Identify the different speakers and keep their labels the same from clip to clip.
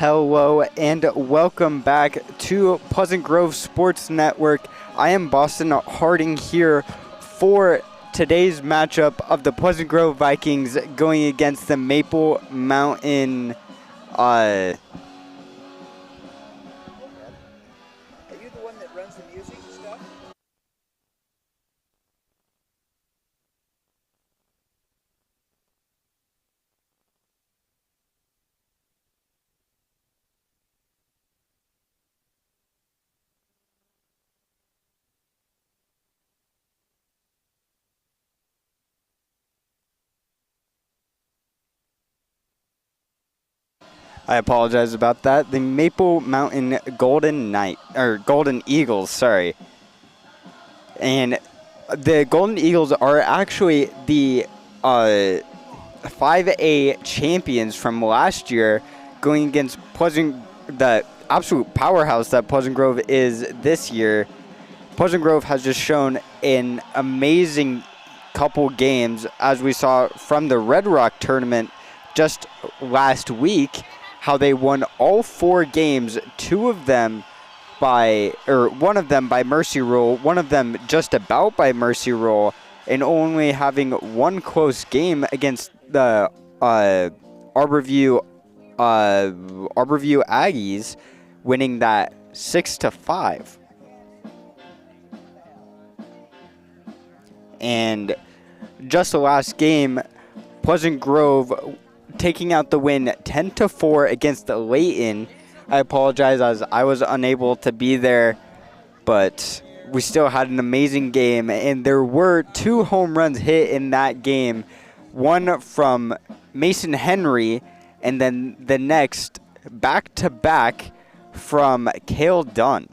Speaker 1: hello, and welcome back to Pleasant Grove Sports Network. I am Boston Harding here for today's matchup of the Pleasant Grove Vikings going against the Maple Mountain.
Speaker 2: Are you the one that runs the music and stuff?
Speaker 1: I apologize about that. The Maple Mountain Golden Eagles, sorry. And the Golden Eagles are actually the 5A champions from last year, going against the absolute powerhouse that Pleasant Grove is this year. Pleasant Grove has just shown an amazing couple games, as we saw from the Red Rock tournament just last week, how they won all 4 games, one of them by mercy rule, one of them just about by mercy rule, and only having one close game against the Arborview Aggies, winning that 6-5. And just the last game, Pleasant Grove taking out the win 10-4 against Layton. I apologize as I was unable to be there, but we still had an amazing game, and there were 2 home runs hit in that game. One from Mason Henry, and then the next back-to-back from Cale Dunn.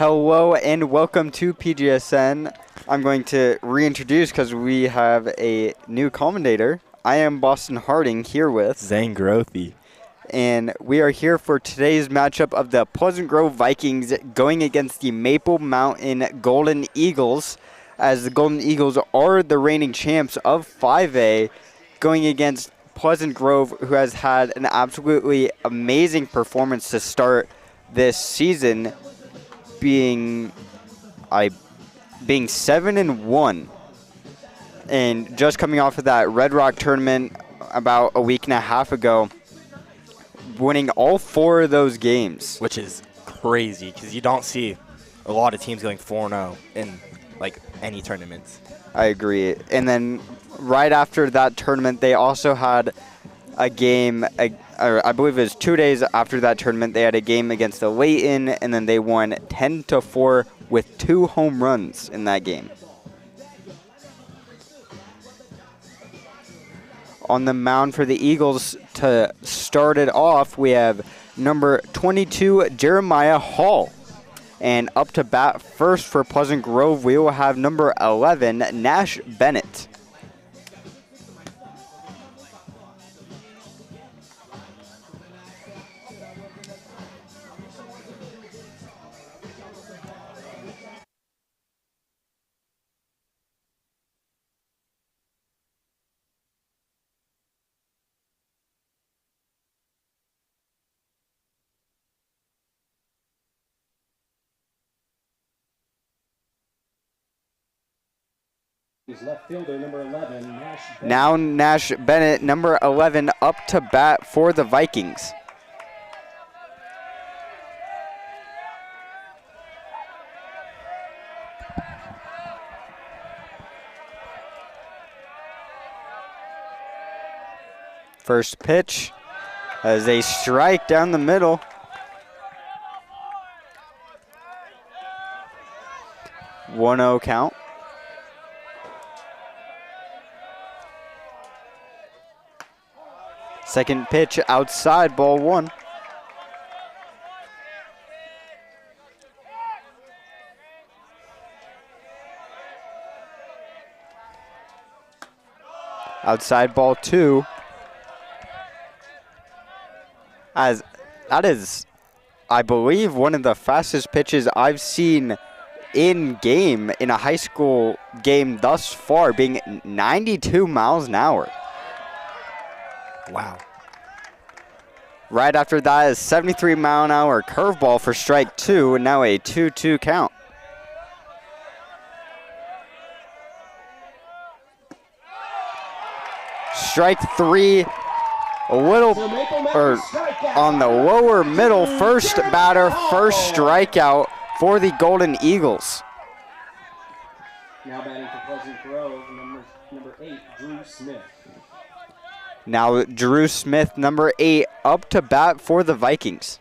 Speaker 1: Hello and welcome to PGSN. I'm going to reintroduce because we have a new commentator. I am Boston Harding here with
Speaker 3: Zane Grothy.
Speaker 1: And we are here for today's matchup of the Pleasant Grove Vikings going against the Maple Mountain Golden Eagles, as the Golden Eagles are the reigning champs of 5A, going against Pleasant Grove, who has had an absolutely amazing performance to start this season, being 7-1, and just coming off of that Red Rock tournament about a week and a half ago, winning all 4 of those games,
Speaker 3: Which is crazy because you don't see a lot of teams going 4-0 in like any tournaments.
Speaker 1: I agree. And then right after that tournament, they also had a game, I believe it was 2 days after that tournament, they had a game against the Layton, and then they won 10-4 with 2 home runs in that game. On the mound for the Eagles to start it off, we have number 22, Jeremiah Hall. And up to bat first for Pleasant Grove, we will have number 11, Nash Bennett.
Speaker 4: Left fielder, number 11, Nash Bennett.
Speaker 1: Now Nash Bennett, number 11, up to bat for the Vikings. First pitch as a strike down the middle. One 0 count. Second pitch outside, ball 1. Outside, ball 2. As that is, I believe, one of the fastest pitches I've seen in game in a high school game thus far, being 92 miles an hour.
Speaker 3: Wow.
Speaker 1: Right after that is 73 mile an hour curveball for strike 2, and now a 2-2 count. Strike 3, a little, or on the lower middle, first batter, first strikeout for the Golden Eagles.
Speaker 4: Now batting for Pleasant Grove, number 8, Drew Smith.
Speaker 1: Now Drew Smith, number 8, up to bat for the Vikings.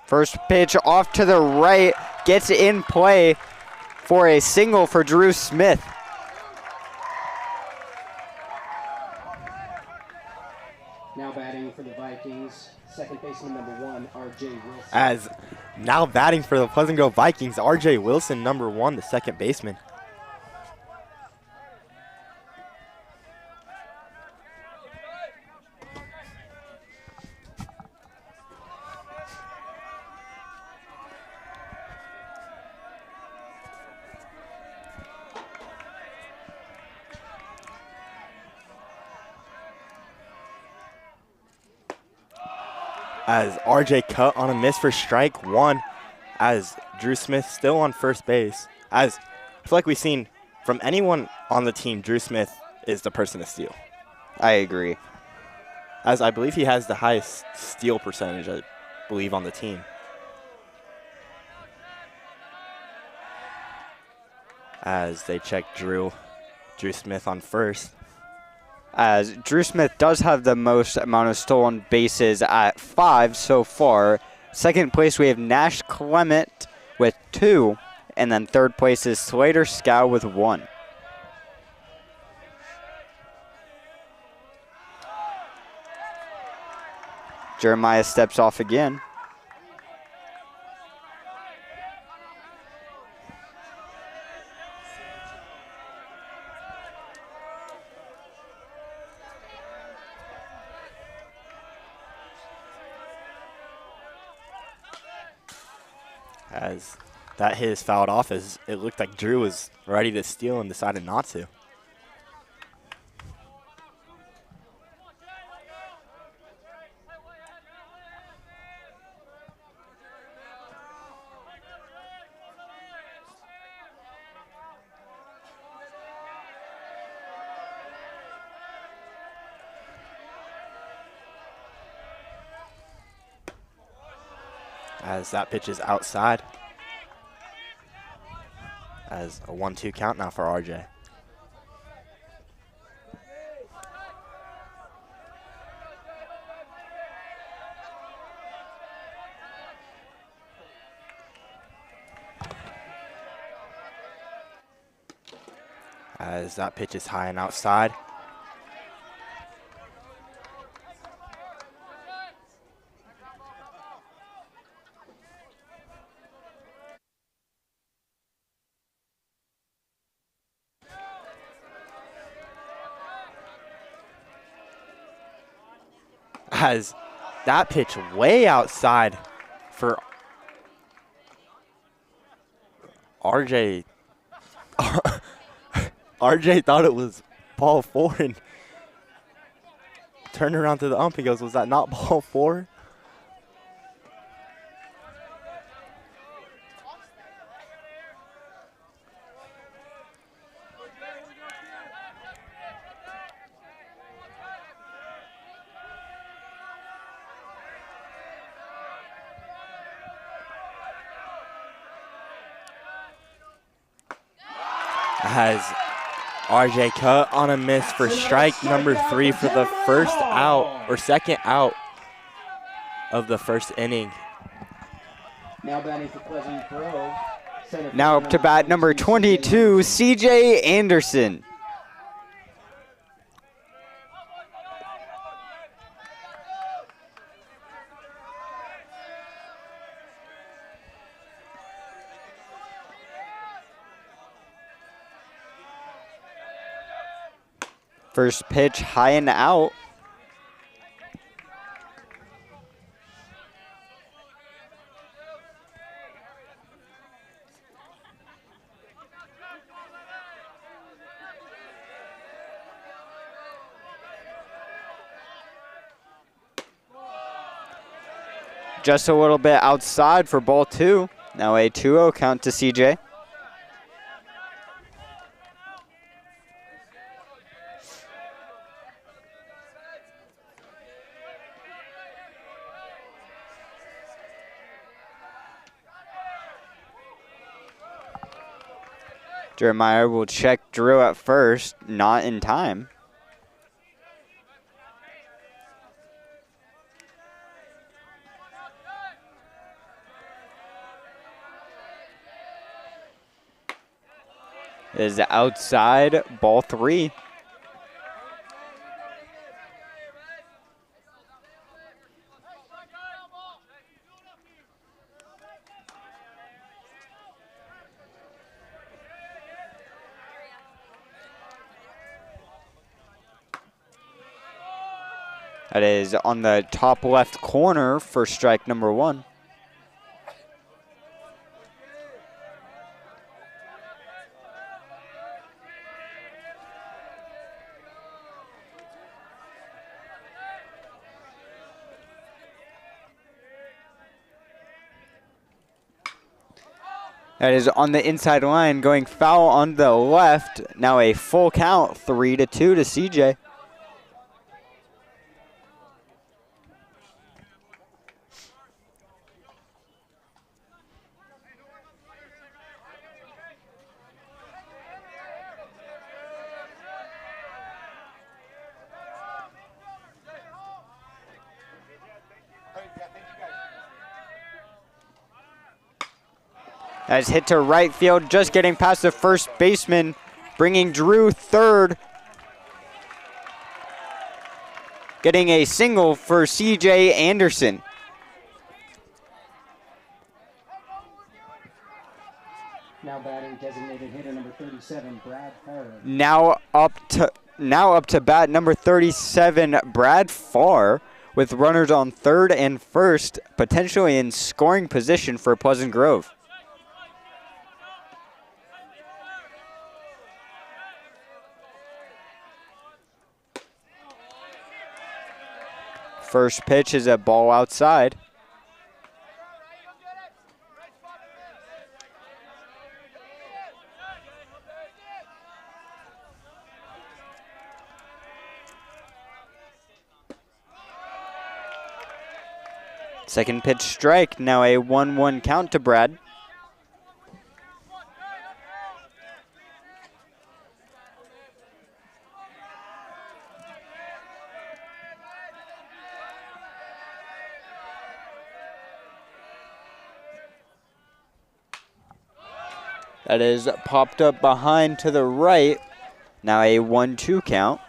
Speaker 1: First pitch off to the right, gets in play for a single for Drew Smith.
Speaker 4: Now batting for the Vikings, second baseman number 1, R.J. Wilson.
Speaker 3: As now batting for the Pleasant Grove Vikings, R.J. Wilson, number 1, the second baseman. As RJ cut on a miss for strike 1, as Drew Smith still on first base. As I feel like we've seen from anyone on the team, Drew Smith is the person to steal.
Speaker 1: I agree.
Speaker 3: As I believe he has the highest steal percentage, I believe, on the team. As they check Drew Smith on first.
Speaker 1: As Drew Smith does have the most amount of stolen bases at 5 so far. Second place, we have Nash Clement with 2. And then third place is Slater Scow with 1. Jeremiah steps off again.
Speaker 3: As that hit is fouled off, as it looked like Drew was ready to steal and decided not to. As that pitch is outside. As a 1-2 count now for RJ. As that pitch is high and outside. As that pitch way outside for RJ. RJ thought it was ball 4 and turned around to the ump. He goes, was that not ball 4? Has RJ cut on a miss for strike number 3 for the first out, or second out of the first inning.
Speaker 4: Now batting for Pleasant Grove. Center
Speaker 1: Now up to bat number 22, CJ Anderson. First pitch high and out. Just a little bit outside for ball 2. Now a 2-0 count to CJ. Jeremiah will check Drew at first, not in time. It is outside, ball 3. That is on the top left corner for strike number 1. That is on the inside line, going foul on the left. Now a full count, 3-2 to CJ. As hit to right field, just getting past the first baseman, bringing Drew third. getting a single for CJ Anderson.
Speaker 4: Now batting designated hitter number 37, Brad Farr.
Speaker 1: Now up to bat number 37, Brad Farr, with runners on third and first, potentially in scoring position for Pleasant Grove. First pitch is a ball outside. Second pitch strike, now a 1-1 count to Brad. That is popped up behind to the right, now a 1-2 count.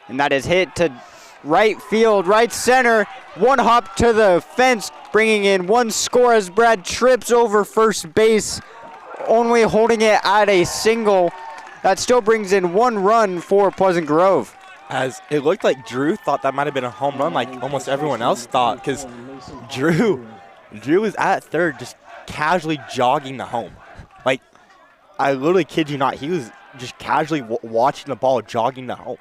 Speaker 1: And that is hit to right field, right center. One hop to the fence, bringing in one score as Brad trips over first base, only holding it at a single. That still brings in one run for Pleasant Grove.
Speaker 3: As it looked like Drew thought that might have been a home run like almost everyone else thought, because Drew was at third just casually jogging to home. Like, I literally kid you not, he was just casually watching the ball jogging to home.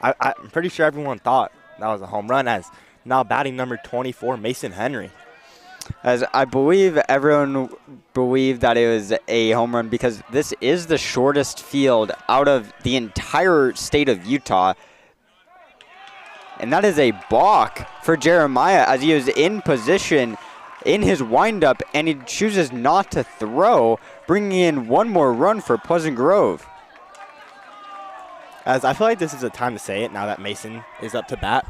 Speaker 3: I'm pretty sure everyone thought that was a home run, as now batting number 24, Mason Henry.
Speaker 1: As I believe everyone believed that it was a home run because this is the shortest field out of the entire state of Utah. And that is a balk for Jeremiah as he was in position in his windup and he chooses not to throw, bringing in one more run for Pleasant Grove.
Speaker 3: As I feel like this is a time to say it now that Mason is up to bat.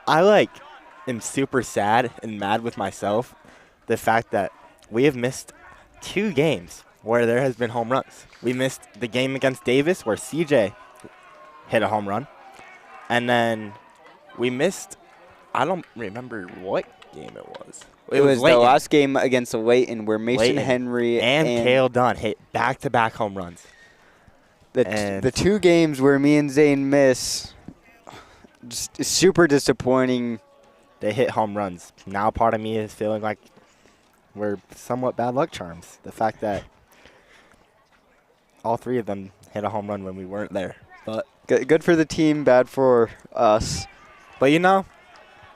Speaker 3: I am super sad and mad with myself the fact that we have missed 2 games where there has been home runs. We missed the game against Davis where CJ hit a home run. And then we missed, I don't remember what game it was.
Speaker 1: It was the last game against Layton where Mason Henry
Speaker 3: and Cale Dunn hit back-to-back home runs.
Speaker 1: The 2 games where me and Zane miss, just super disappointing.
Speaker 3: They hit home runs. Now part of me is feeling like we're somewhat bad luck charms. The fact that all 3 of them hit a home run when we weren't there. But
Speaker 1: good for the team, bad for us.
Speaker 3: But you know,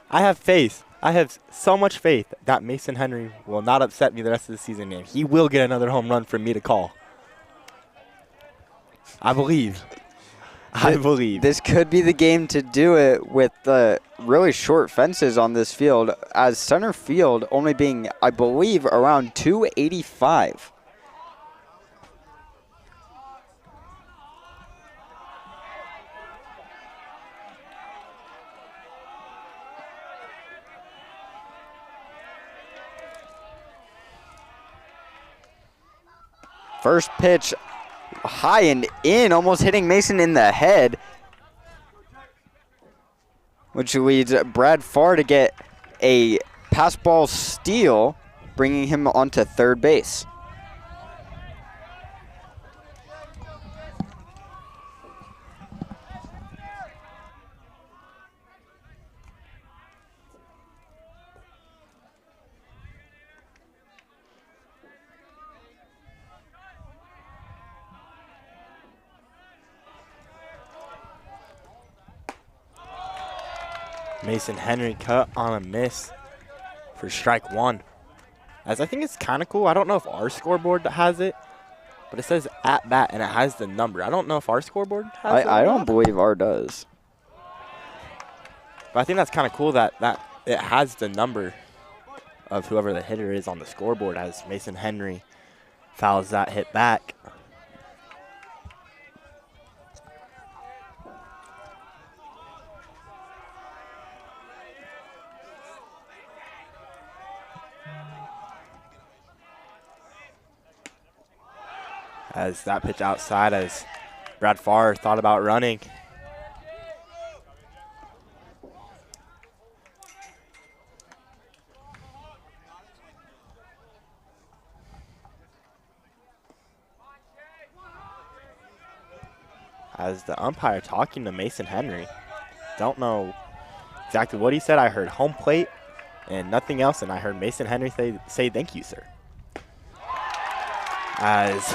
Speaker 3: I have faith. I have so much faith that Mason Henry will not upset me the rest of the season. And he will get another home run for me to call. I believe.
Speaker 1: This could be the game to do it with the really short fences on this field, as center field only being, I believe, around 285. First pitch high and in, almost hitting Mason in the head, which leads Brad Farr to get a pass ball steal, bringing him onto third base.
Speaker 3: Mason Henry cut on a miss for strike 1. As I think it's kind of cool. I don't know if our scoreboard has it, but it says at bat and it has the number. I don't know if our scoreboard has it.
Speaker 1: I don't believe our does.
Speaker 3: But I think that's kind of cool that it has the number of whoever the hitter is on the scoreboard, as Mason Henry Fouls that hit back. As that pitch outside as Brad Farr thought about running. As the umpire talking to Mason Henry. Don't know exactly what he said. I heard home plate and nothing else, and I heard Mason Henry say thank you, sir. As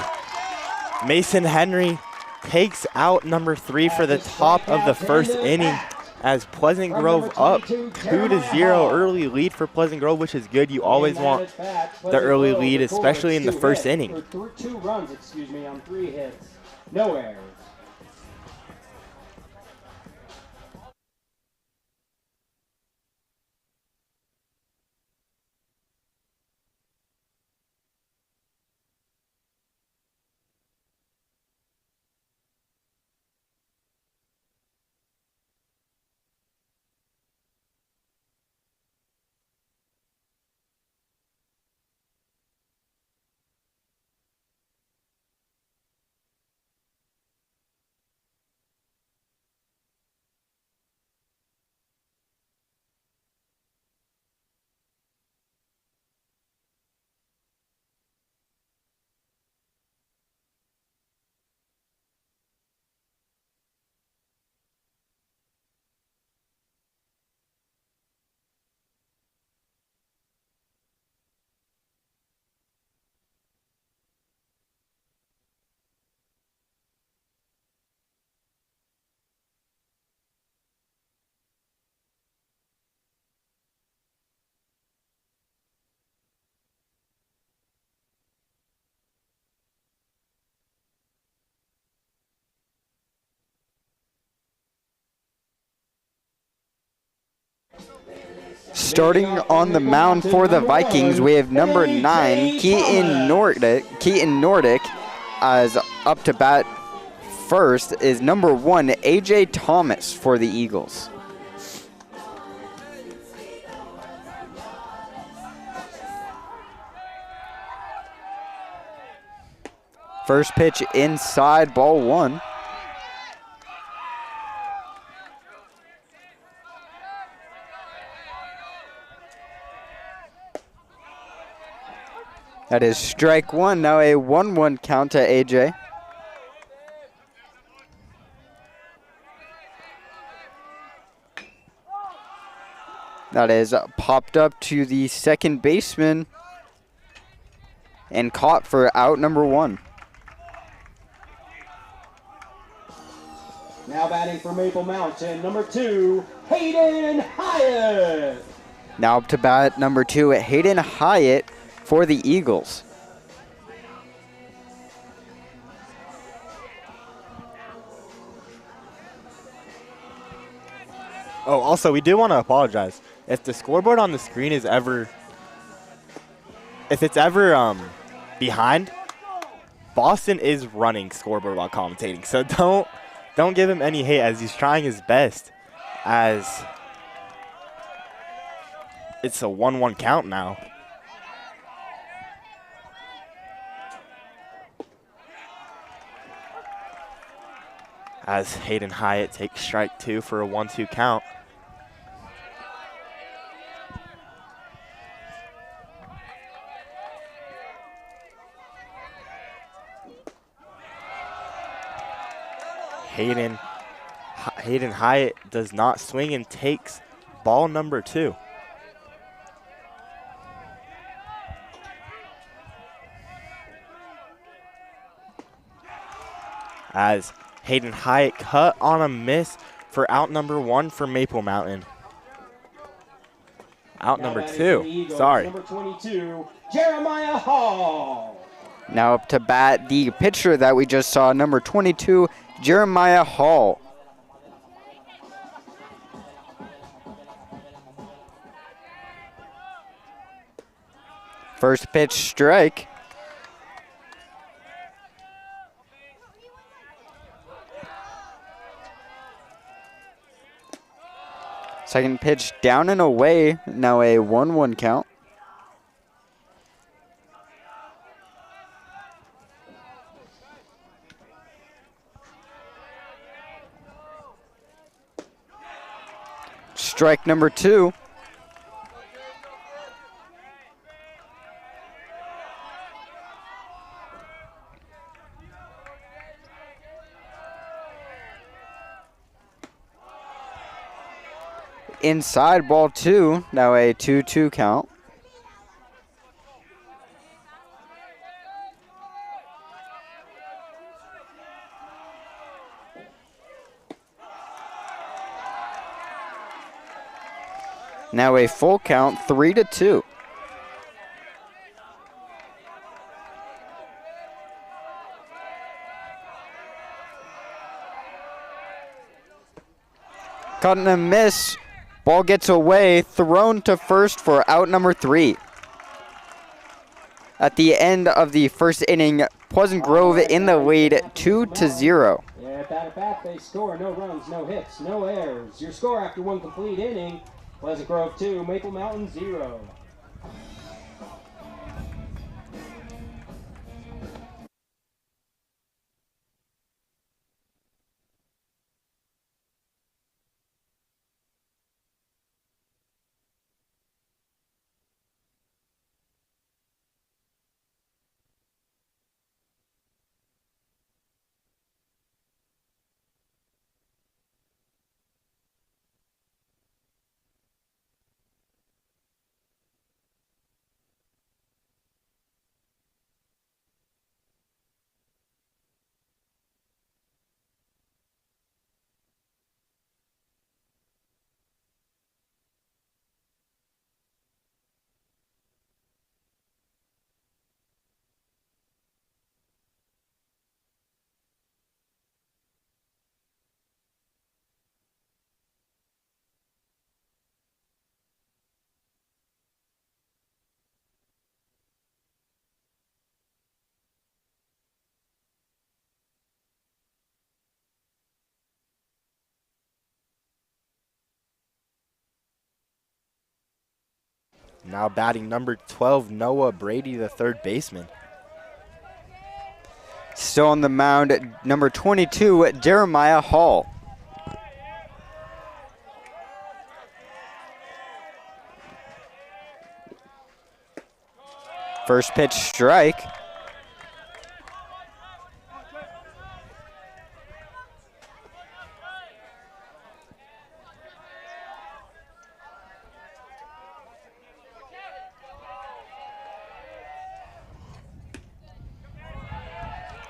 Speaker 3: Mason Henry takes out number 3 for the top of the first inning as Pleasant Grove up 2-0. Early lead for Pleasant Grove, which is good. You always want the early lead, especially in the first inning.
Speaker 4: 2 runs, on 3 hits. No errors.
Speaker 1: Starting on the mound for the Vikings, we have number 9, Keaton Nordic, as up to bat first is number 1, A.J. Thomas for the Eagles. First pitch inside, ball 1. That is strike 1. Now a 1-1 count to AJ. That is popped up to the second baseman and caught for out number 1.
Speaker 4: Now batting for Maple Mountain, number 2, Hayden Hyatt.
Speaker 1: Now up to bat number 2, Hayden Hyatt for the Eagles.
Speaker 3: Oh, also, we do want to apologize. If the scoreboard on the screen is ever, behind, Boston is running scoreboard while commentating. So don't give him any hate as he's trying his best, as it's a 1-1 count now. As Hayden Hyatt takes strike 2 for a 1-2 count. Hayden Hyatt does not swing and takes ball number 2. As Hayden Hyatt cut on a miss for out number 1 for Maple Mountain. Out number 2, sorry.
Speaker 4: Number 22, Jeremiah Hall.
Speaker 1: Now up to bat the pitcher that we just saw, number 22, Jeremiah Hall. First pitch strike. Second pitch down and away. Now a 1-1 count. Strike number 2. Inside, ball 2. Now a 2-2 count. Now a full count, 3-2. Caught in a miss. Ball gets away, thrown to first for out number 3. At the end of the first inning, Pleasant Grove in the lead, 2-0.
Speaker 4: Yeah, at bat, they score. No runs, no hits, no errors. Your score after one complete inning, Pleasant Grove 2, Maple Mountain 0.
Speaker 3: Now batting number 12, Noah Brady, the third baseman.
Speaker 1: Still on the mound, number 22, Jeremiah Hall. First pitch strike.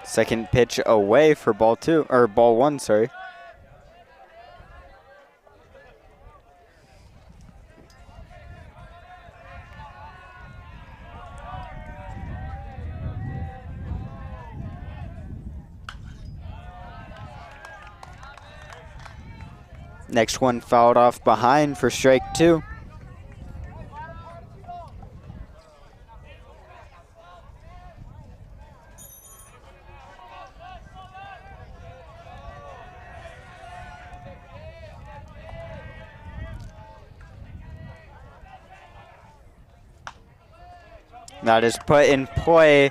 Speaker 1: Second pitch away for ball 2, or ball 1, sorry. Next one fouled off behind for strike 2. That is put in play.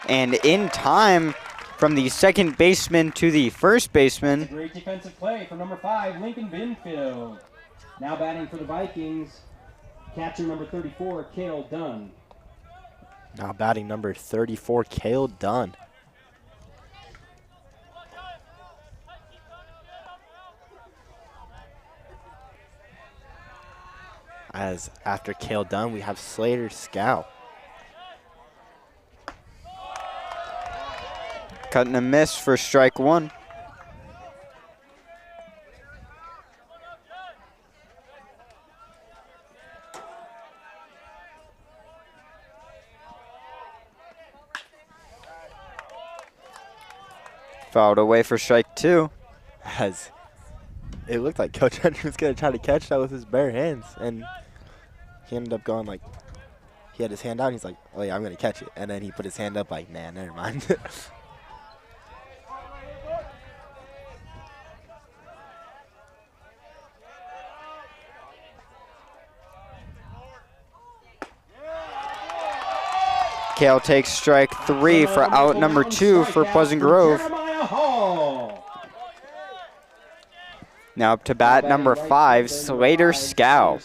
Speaker 1: And in time from the second baseman to the first baseman.
Speaker 4: Great defensive play for number 5, Lincoln Binfield. Now batting for the Vikings, catcher number 34, Cale Dunn.
Speaker 3: Now batting number 34, Cale Dunn. As after Cale Dunn, we have Slater Scow.
Speaker 1: Cutting a miss for strike 1. Fouled away for strike 2.
Speaker 3: As it looked like Coach Henry was going to try to catch that with his bare hands, and he ended up going like, he had his hand out, and he's like, oh yeah, I'm going to catch it. And then he put his hand up like, nah, never mind.
Speaker 1: Kale takes strike 3 for out number 2 for Pleasant Grove.
Speaker 4: Jeremiah Hall.
Speaker 1: Now up to bat number 5, Slater Scow.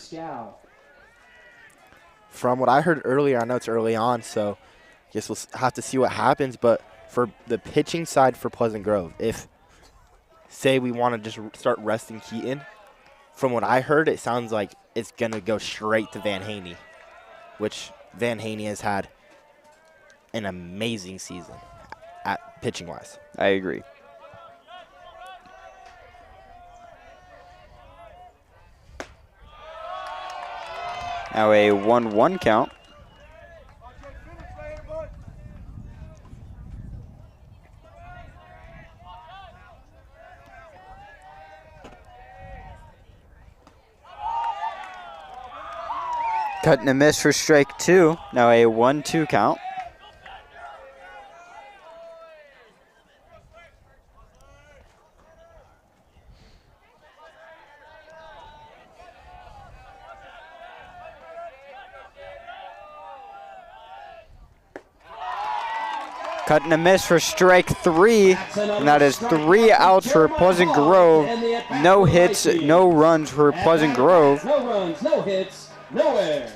Speaker 3: From what I heard earlier, I know it's early on, so I guess we'll have to see what happens. But for the pitching side for Pleasant Grove, if, say, we want to just start resting Keaton, from what I heard, it sounds like it's going to go straight to Van Haney, which Van Haney has had an amazing season at pitching-wise.
Speaker 1: I agree. Now a 1-1 count. Cut and a miss for strike 2. Now a 1-2 count. Cut and a miss for strike 3, and that is 3 outs for Pleasant Grove. No hits, no runs for Pleasant Grove.
Speaker 4: No runs, no hits, no errors.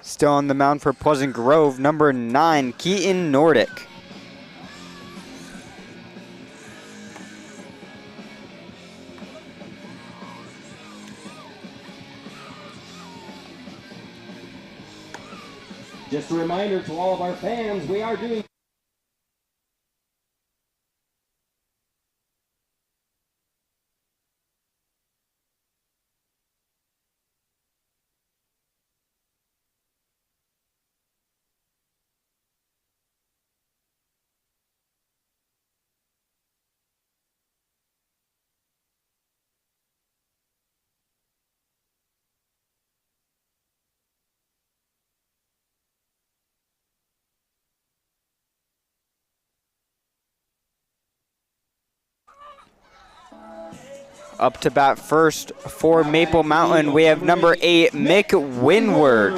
Speaker 1: Still on the mound for Pleasant Grove, number 9, Keaton Nordic.
Speaker 4: Just a reminder to all of our fans, we are doing
Speaker 1: Up to bat first for Maple Mountain, we have number 8, Mick Windward.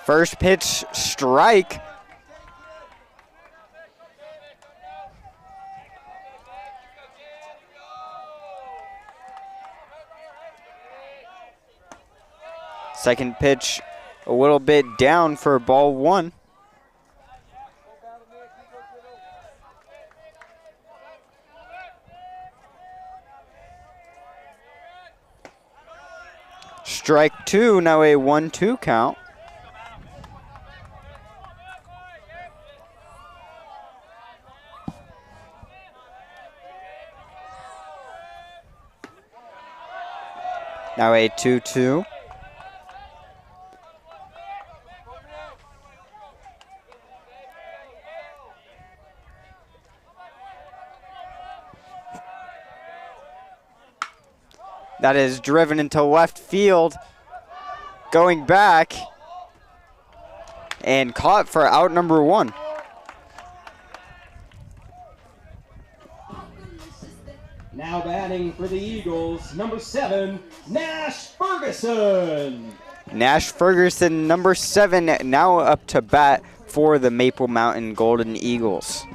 Speaker 1: First pitch, strike. Second pitch, a little bit down for ball 1. Strike 2, now a 1-2 count. Now a 2-2. That is driven into left field. Going back. And caught for out number 1.
Speaker 4: now batting for the Eagles, number 7, Nash Ferguson.
Speaker 1: Nash Ferguson, number 7, now up to bat for the Maple Mountain Golden Eagles.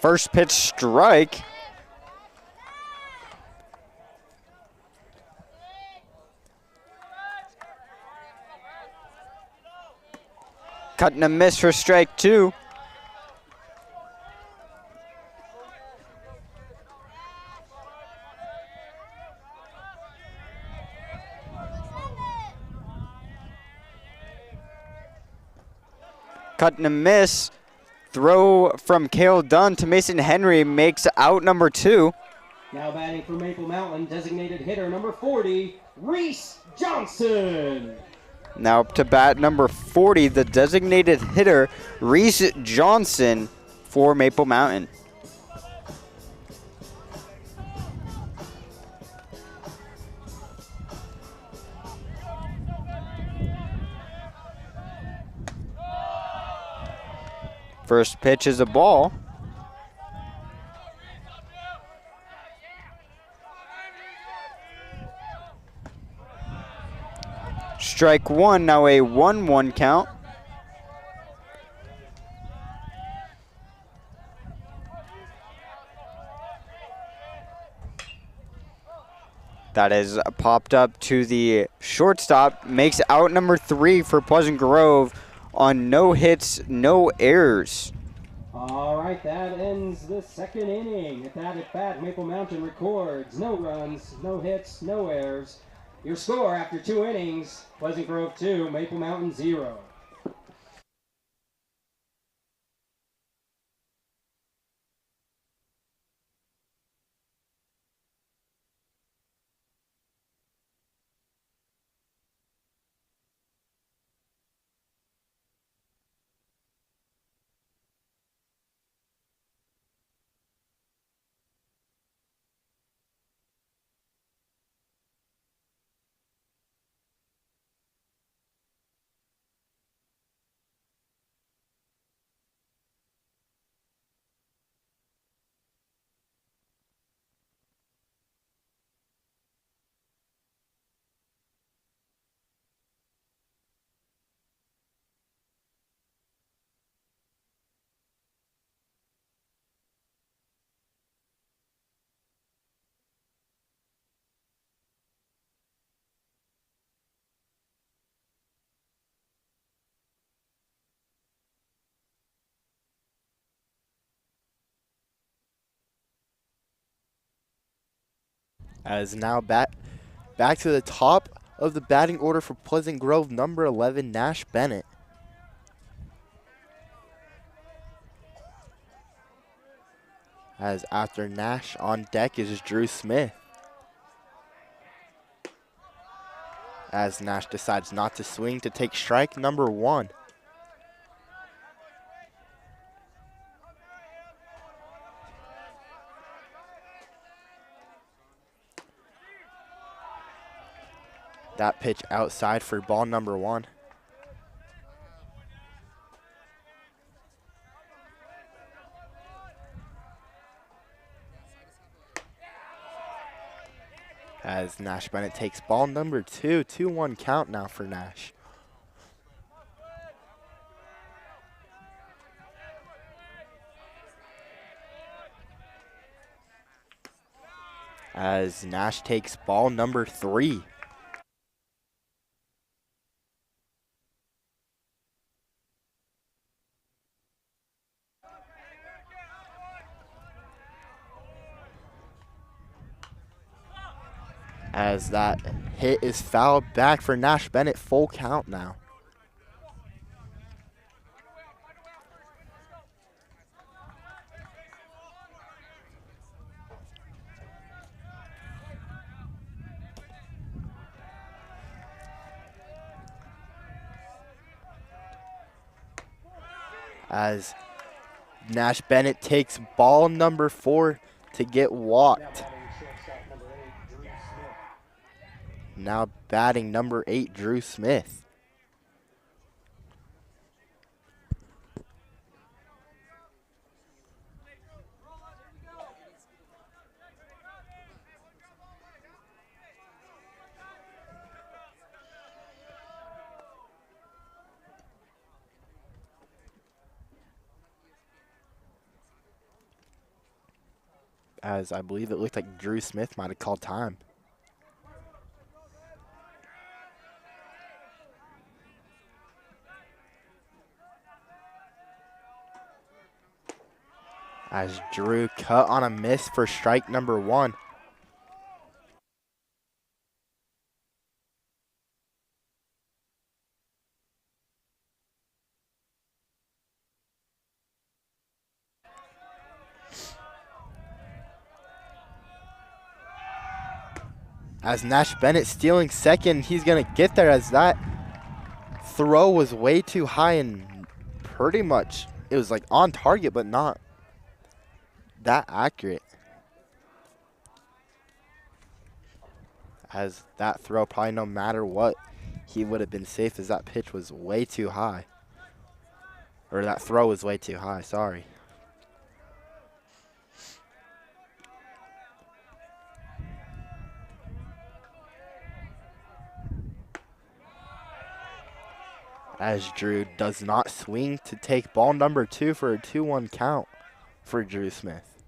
Speaker 1: First pitch strike. Cut and a miss for strike 2. cut and a miss. Throw from Cale Dunn to Mason Henry makes out number 2.
Speaker 4: Now batting for Maple Mountain, designated hitter number 40, Reese Johnson.
Speaker 1: Now up to bat number 40, the designated hitter, Reese Johnson for Maple Mountain. First pitch is a ball. Strike 1, now a 1-1 count. That is popped up to the shortstop. Makes out number 3 for Pleasant Grove on no hits, no errors.
Speaker 4: All right, that ends the second inning. At that at bat, Maple Mountain records no runs, no hits, no errors. Your score after 2 innings, Pleasant Grove 2, Maple Mountain 0.
Speaker 3: As now back to the top of the batting order for Pleasant Grove, number 11, Nash Bennett. As after Nash on deck is Drew Smith. As Nash decides not to swing to take strike number 1. That pitch outside for ball number 1. As Nash Bennett takes ball number 2, 2-1 count now for Nash. As Nash takes ball number 3. As that hit is fouled back for Nash Bennett, full count now. As Nash Bennett takes ball number 4 to get walked. Now batting number 8, Drew Smith. As I believe it looked like Drew Smith might have called time. As Drew cut on a miss for strike number 1. As Nash Bennett stealing second, he's going to get there as that throw was way too high and pretty much it was like on target but not that accurate. As that throw, probably no matter what, he would have been safe as that pitch was way too high. Or that throw was way too high, sorry. As Drew does not swing to take ball number 2 for a 2-1 count for Drew Smith.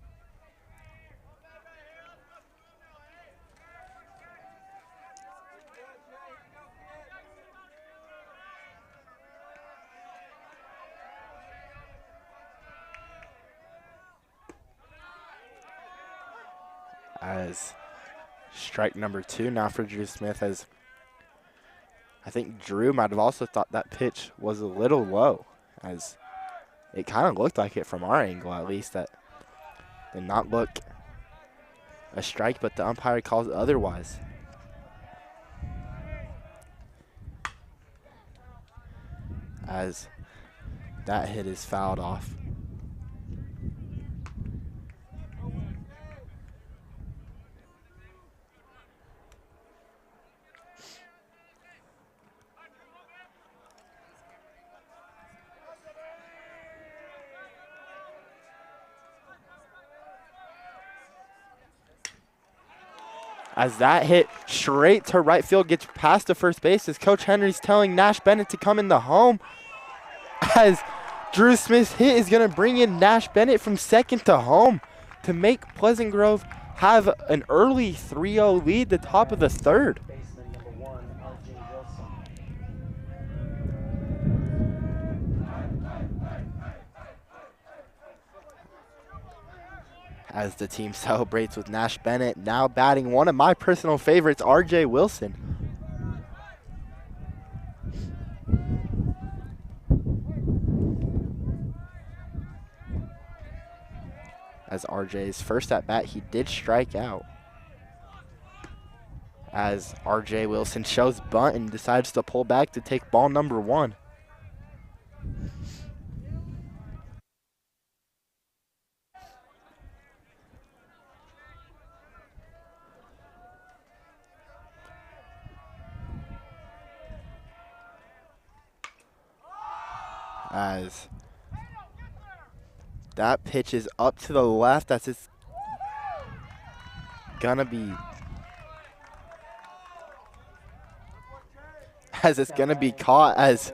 Speaker 3: As strike number 2 now for Drew Smith, as I think Drew might have also thought that pitch was a little low, as it kind of looked like it from our angle at least. That did not look a strike, but the umpire calls it otherwise. As that hit is fouled off. As that hit straight to right field gets past the first base, as Coach Henry's telling Nash Bennett to come in the home. As Drew Smith's hit is going to bring in Nash Bennett from second to home to make Pleasant Grove have an early 3-0 lead the top of the third.
Speaker 4: Baseman number 1, R.J. Wilson.
Speaker 3: As the team celebrates with Nash Bennett now batting one of my personal favorites, R.J. Wilson. As RJ's first at bat, he did strike out. As RJ Wilson shows bunt and decides to pull back to take ball number 1. As that pitch is up to the left, as it's gonna be caught as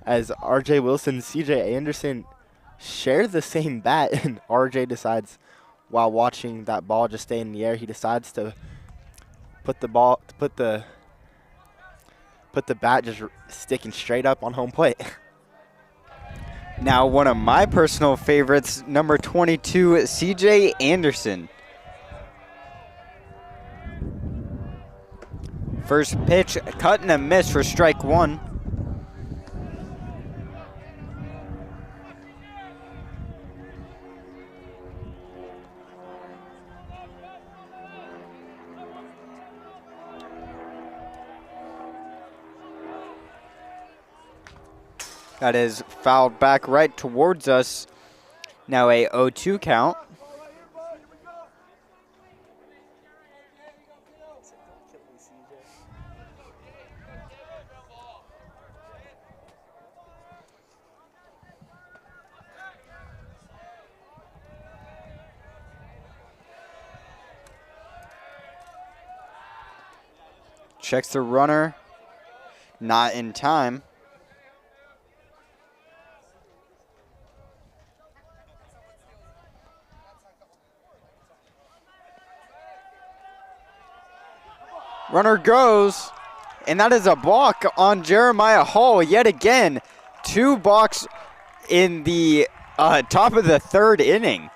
Speaker 3: RJ Wilson and CJ Anderson share the same bat, and RJ decides while watching that ball just stay in the air, he decides to put the bat just sticking straight up on home plate.
Speaker 1: Now, one of my personal favorites, number 22, CJ Anderson. First pitch, cut and a miss for strike 1. That is fouled back right towards us. Now a 0-2 count. Checks the runner. Not in time. Runner goes, and that is a balk on Jeremiah Hall yet again. 2 balks in the top of the 3rd inning.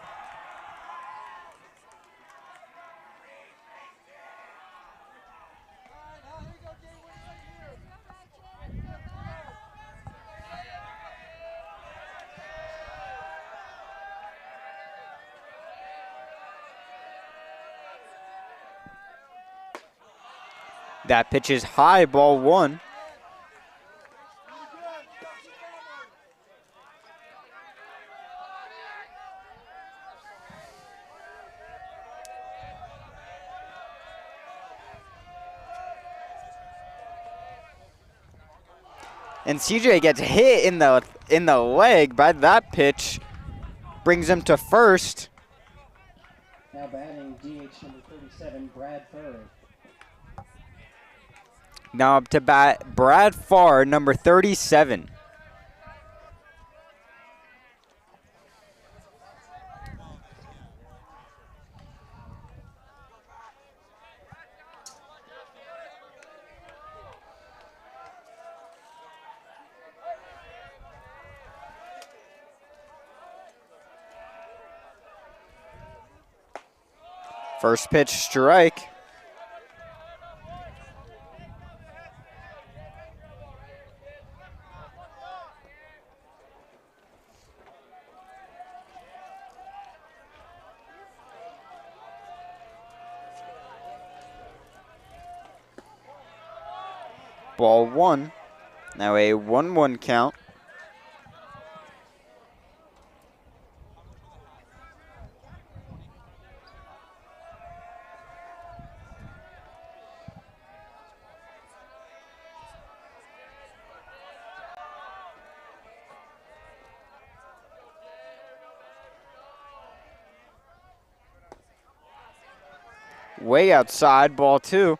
Speaker 1: That pitch is high, ball one. And CJ gets hit in the leg by that pitch. Brings him to first.
Speaker 4: Now batting DH number 37, Brad Furr.
Speaker 1: Now up to bat Brad Farr, number 37. First pitch strike. Ball one. Now a 1-1 count. Way outside, ball two.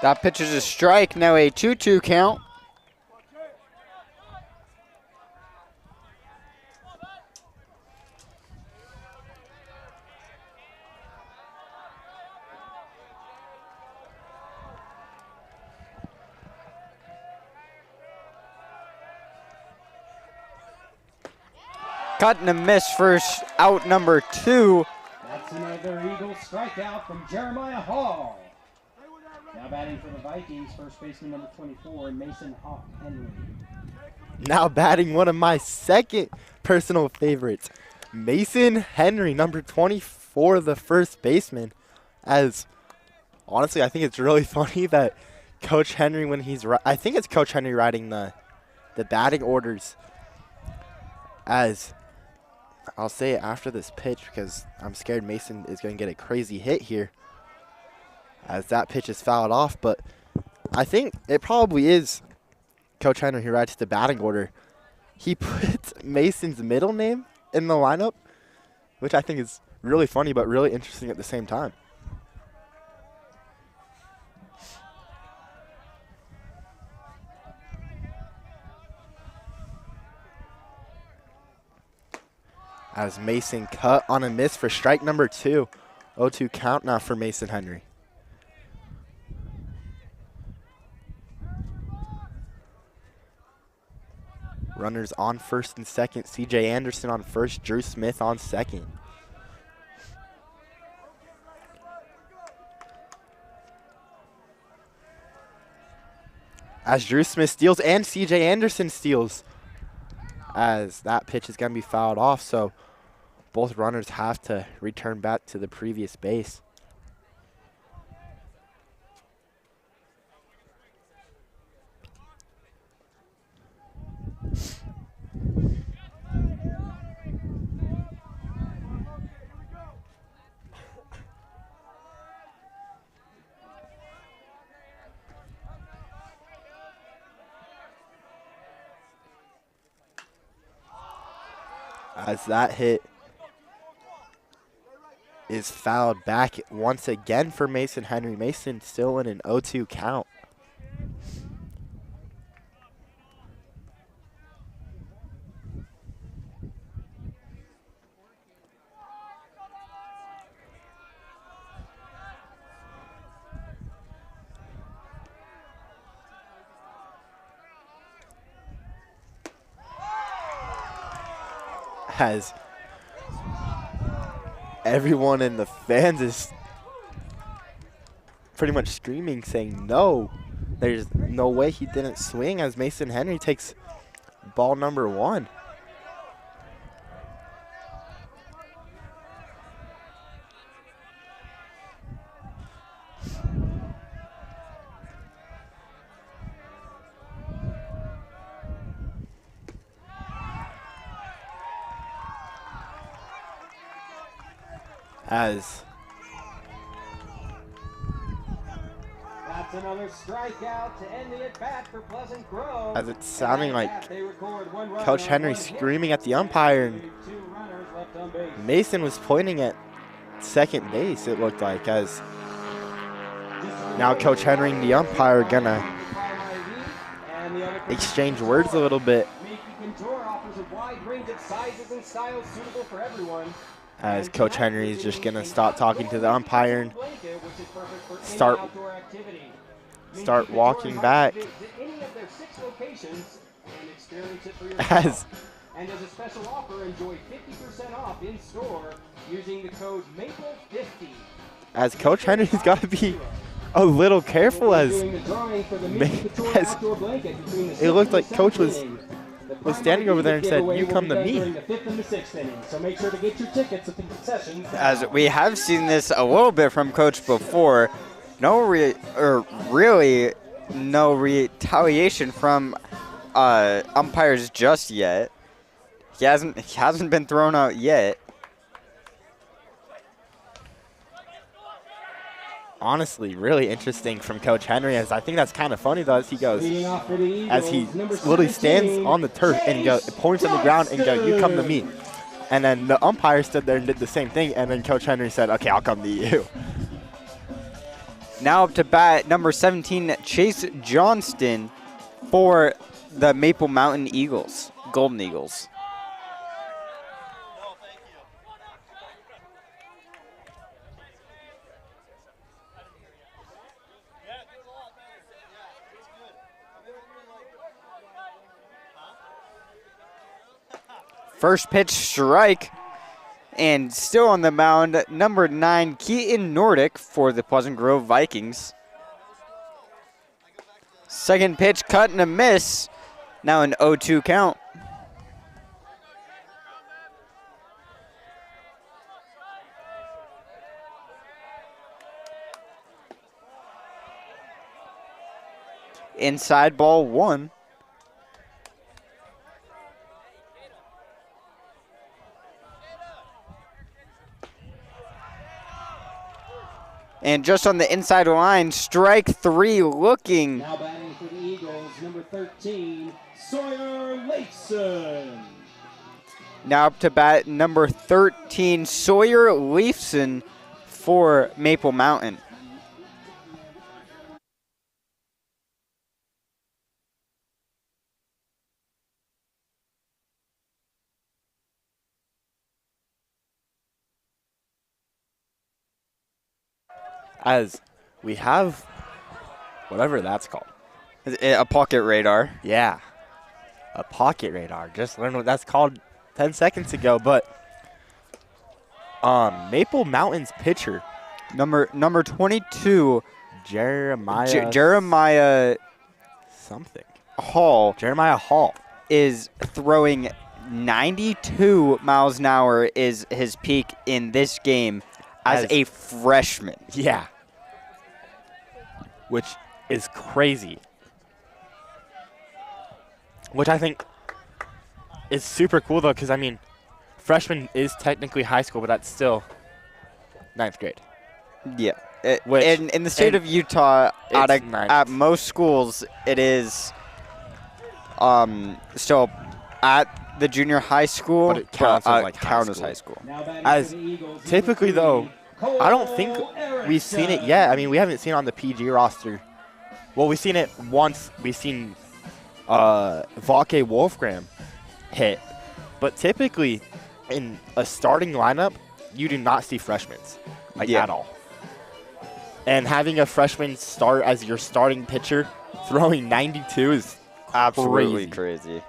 Speaker 1: That pitch is a strike, now a 2-2 count. Cut and a miss for out number two.
Speaker 4: That's another Eagle strikeout from Jeremiah Hall. Now batting for the Vikings, first baseman number 24, Mason Hawk Henry.
Speaker 3: Now batting one of my second personal favorites, Mason Henry, number 24, the first baseman. As honestly, I think it's really funny that Coach Henry, when I think it's Coach Henry writing the batting orders. As I'll say it after this pitch because I'm scared Mason is going to get a crazy hit here. As that pitch is fouled off, but I think it probably is Coach Henry who writes the batting order. He puts Mason's middle name in the lineup, which I think is really funny but really interesting at the same time. As Mason cut on a miss for strike number two. 0-2 count now for Mason Henry. Runners on first and second. CJ Anderson on first. Drew Smith on second. As Drew Smith steals and CJ Anderson steals. As that pitch is going to be fouled off, so both runners have to return back to the previous base. As that hit is fouled back once again for Mason Henry. Mason still in an 0-2 count. as everyone in the fans is pretty much screaming, saying no. There's no way he didn't swing as Mason Henry takes ball number 1. As
Speaker 4: That's another strikeout to end the at-bat for Pleasant Grove.
Speaker 3: As it's sounding like
Speaker 4: They record 1 run
Speaker 3: Coach
Speaker 4: on
Speaker 3: Henry
Speaker 4: 1 hit.
Speaker 3: screaming at the umpire, and
Speaker 4: 2 runners left on base.
Speaker 3: Mason was pointing at second base, it looked like, as now Coach Henry and the umpire are gonna
Speaker 4: And the other
Speaker 3: exchange words a little bit,
Speaker 4: Mickey Contour offers a wide range of sizes and styles suitable for everyone.
Speaker 3: as Coach Henry is just gonna stop talking to the umpire and start walking back. As
Speaker 4: And as a special offer, enjoy 50% off in store using the code MAPLE50.
Speaker 3: as Coach Henry's got to be a little careful, as it looked like Coach was standing over there and said, "You come to me."
Speaker 4: So make sure to get your tickets at the concessions.
Speaker 1: As we have seen this a little bit from Coach before, really no retaliation from umpires just yet. He hasn't been thrown out yet.
Speaker 3: Honestly, really interesting from Coach Henry, as I think that's kind of funny though, as he goes, as he literally stands on the turf and points on the ground and goes, "You come to me." And then the umpire stood there and did the same thing, and then Coach Henry said, "Okay, I'll come to you."
Speaker 1: Now up to bat, number 17, Chase Johnston for the Maple Mountain Eagles, Golden Eagles. First pitch, strike. And still on the mound, number 9, Keaton Nordic for the Pleasant Grove Vikings. Second pitch, cut and a miss. Now an 0-2 count. Inside ball 1. And just on the inside line, strike 3 looking.
Speaker 4: Now batting for the Eagles, number 13, Sawyer Leifson.
Speaker 1: Now up to bat, number 13, Sawyer Leifson for Maple Mountain.
Speaker 3: As we have whatever that's called.
Speaker 1: A pocket radar.
Speaker 3: Yeah, a pocket radar. Just learned what that's called 10 seconds ago. But Maple Mountain's pitcher,
Speaker 1: Number 22,
Speaker 3: Jeremiah something. Jeremiah Hall
Speaker 1: is throwing 92 miles an hour is his peak in this game as a freshman.
Speaker 3: Yeah. Which is crazy. Which I think is super cool, though, because, I mean, freshman is technically high school, but that's still 9th grade.
Speaker 1: Yeah.
Speaker 3: Which-
Speaker 1: in the state of Utah,
Speaker 3: It's ninth.
Speaker 1: at most schools, it is still at the junior high school,
Speaker 3: But it counts as, like, high
Speaker 1: count as
Speaker 3: school.
Speaker 1: high school.
Speaker 4: Now batting
Speaker 3: As
Speaker 4: for the Eagles,
Speaker 3: typically,
Speaker 4: number
Speaker 3: though,
Speaker 4: 3,
Speaker 3: I don't think we've seen it yet. I mean, we haven't seen it on the PG roster. Well, we've seen it once. We've seen Valke Wolfgram hit. But typically, in a starting lineup, you do not see freshmen,
Speaker 1: Yeah.
Speaker 3: at all. And having a freshman start as your starting pitcher throwing 92 is
Speaker 1: Absolutely
Speaker 3: crazy.
Speaker 1: crazy.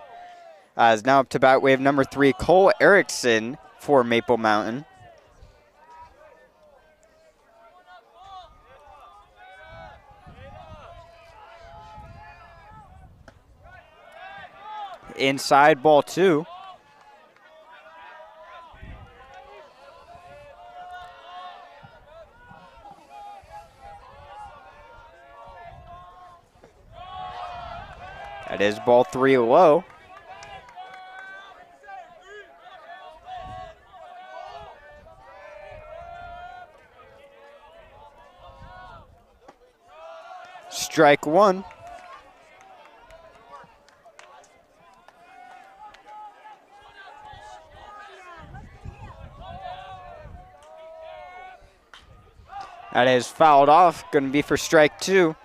Speaker 1: As now up to bat, we have number 3, Cole Erickson for Maple Mountain. Inside, ball 2. That is ball 3 low. Strike 1. That is fouled off, going to be for strike 2.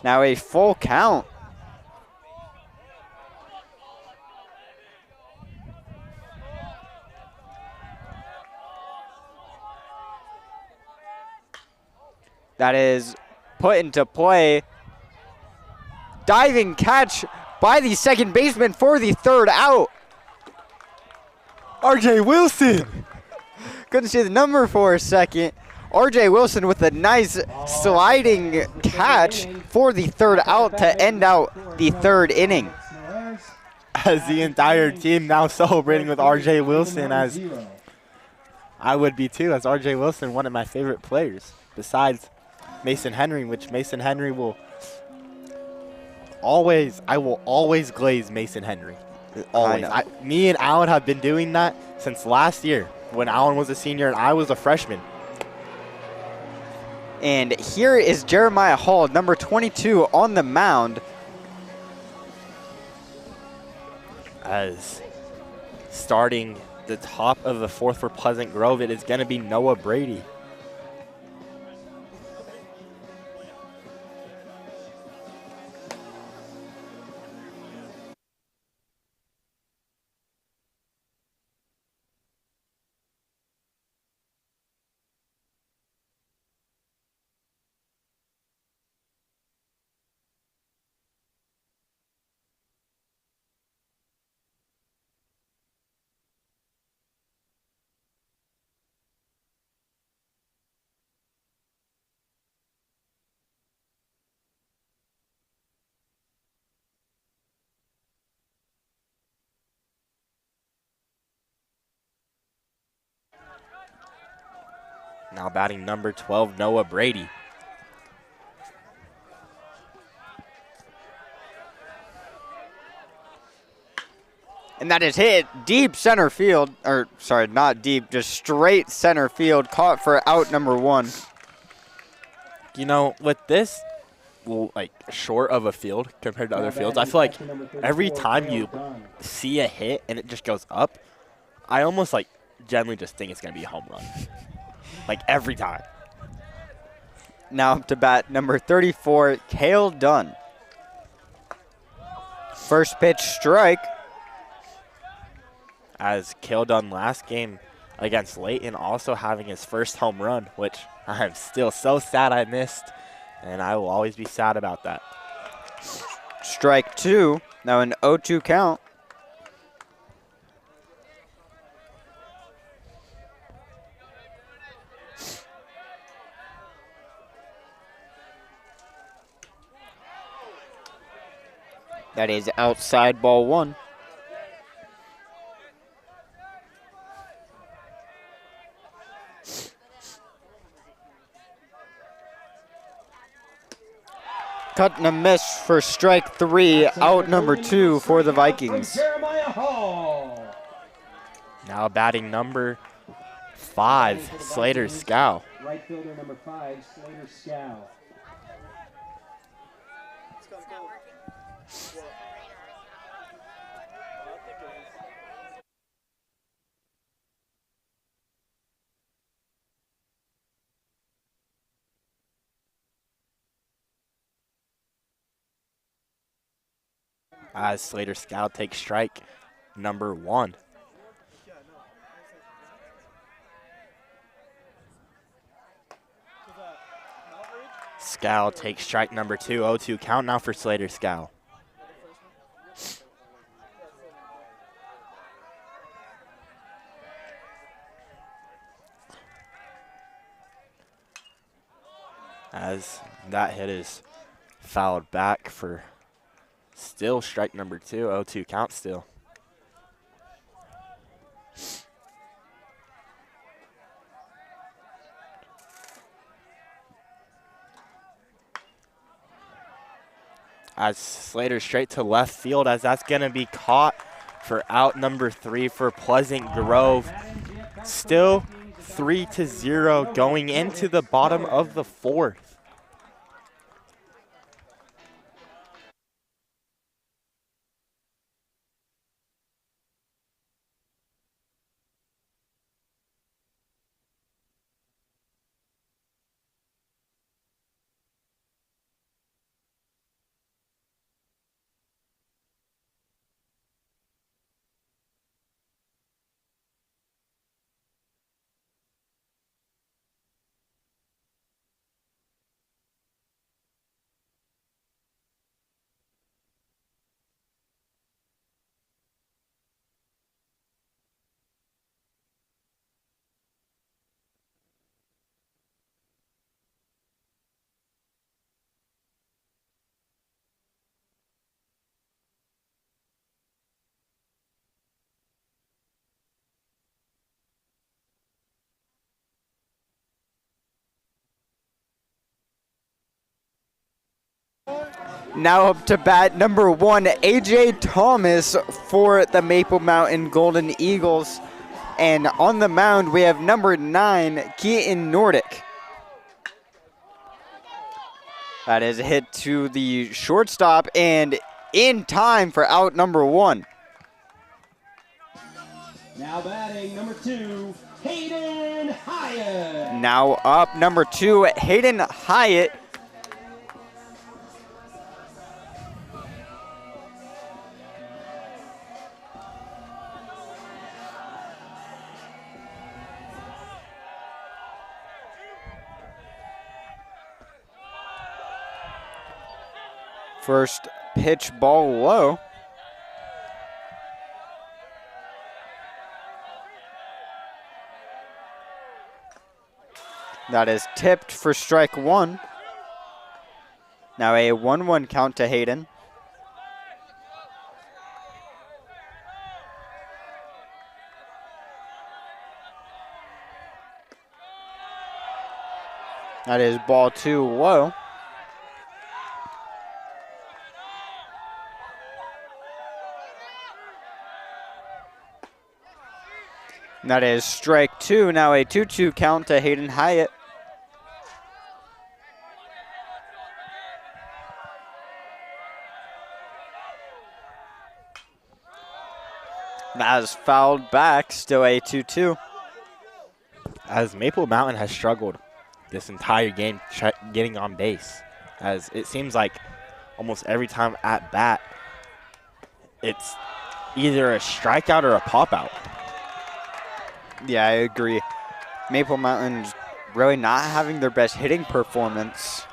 Speaker 1: Now a full count. That is put into play. Diving catch by the second baseman for the 3rd out.
Speaker 3: RJ Wilson.
Speaker 1: Couldn't see the number for a second. RJ Wilson with a nice sliding catch for the 3rd out to end out the 3rd inning.
Speaker 3: As the entire team now celebrating with RJ Wilson, as I would be too, as RJ Wilson, one of my favorite players, besides Mason Henry, which Mason Henry will always, I will always glaze Mason Henry. Always. Me and Alan have been doing that since last year when Alan was a senior and I was a freshman.
Speaker 1: And here is Jeremiah Hall, number 22, on the mound.
Speaker 3: As starting the top of the 4th for Pleasant Grove, it is going to be Noah Brady. Now batting number 12, Noah Brady.
Speaker 1: And that is hit deep center field, or sorry, not deep, just straight center field, caught for out number 1.
Speaker 3: You know, with this, like, short of a field compared to other fields, I feel like every time you see a hit and it just goes up, I almost, like, generally just think it's going to be a home run. Like, every time.
Speaker 1: Now up to bat, number 34, Cale Dunn. First pitch, strike.
Speaker 3: As Cale Dunn last game against Layton also having his first home run, which I'm still so sad I missed, and I will always be sad about that.
Speaker 1: Strike 2, now an 0-2 count. That is outside ball 1. Cut and a miss for strike 3, out number 2 for the Vikings.
Speaker 3: Now batting number 5, Slater Scow.
Speaker 4: Right fielder number 5, Slater Scow.
Speaker 3: As Slater Scow takes strike number 1. Scow takes strike number 2, 0-2 count now for Slater Scow. as that hit is fouled back for still strike number 2, 0-2 count still. As Slater straight to left field, as that's going to be caught for out number 3 for Pleasant Grove. Still 3-0 going into the bottom of the 4th.
Speaker 1: Now up to bat, number 1, AJ Thomas for the Maple Mountain Golden Eagles. And on the mound, we have number 9, Keaton Nordic. That is a hit to the shortstop and in time for out number 1.
Speaker 4: Now batting number 2, Hayden Hyatt.
Speaker 1: Now up number 2, Hayden Hyatt. First pitch, ball low. That is tipped for strike 1. Now a 1-1 count to Hayden. That is ball 2 low. That is strike 2. Now a 2-2 count to Hayden Hyatt. That is fouled back. Still a 2-2.
Speaker 3: As Maple Mountain has struggled this entire game getting on base, as it seems like almost every time at bat, it's either a strikeout or a pop out.
Speaker 1: Yeah, I agree. Maple Mountain's really not having their best hitting performance.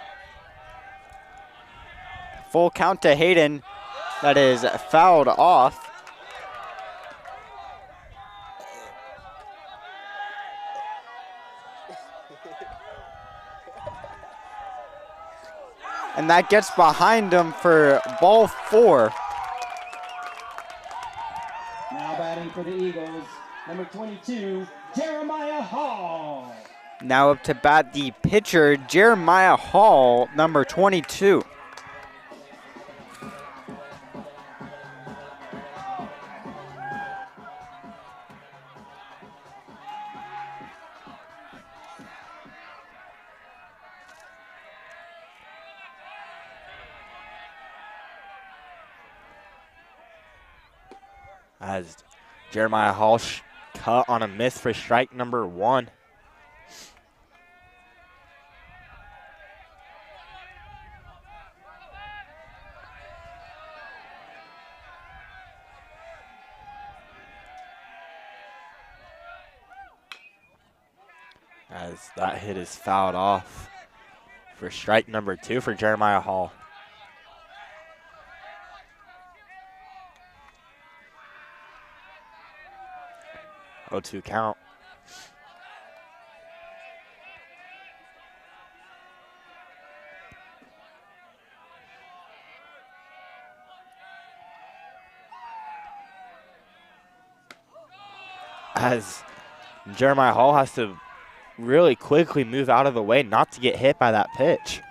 Speaker 1: Full count to Hayden. That is fouled off. And that gets behind him for ball 4.
Speaker 4: Now batting for the Eagles, number 22, Jeremiah Hall.
Speaker 1: Now up to bat the pitcher, Jeremiah Hall, number 22.
Speaker 3: As Jeremiah Hall cut on a miss for strike number 1. As that hit is fouled off for strike number 2 for Jeremiah Hall. Oh, 2 count. as Jeremiah Hall has to really quickly move out of the way not to get hit by that pitch.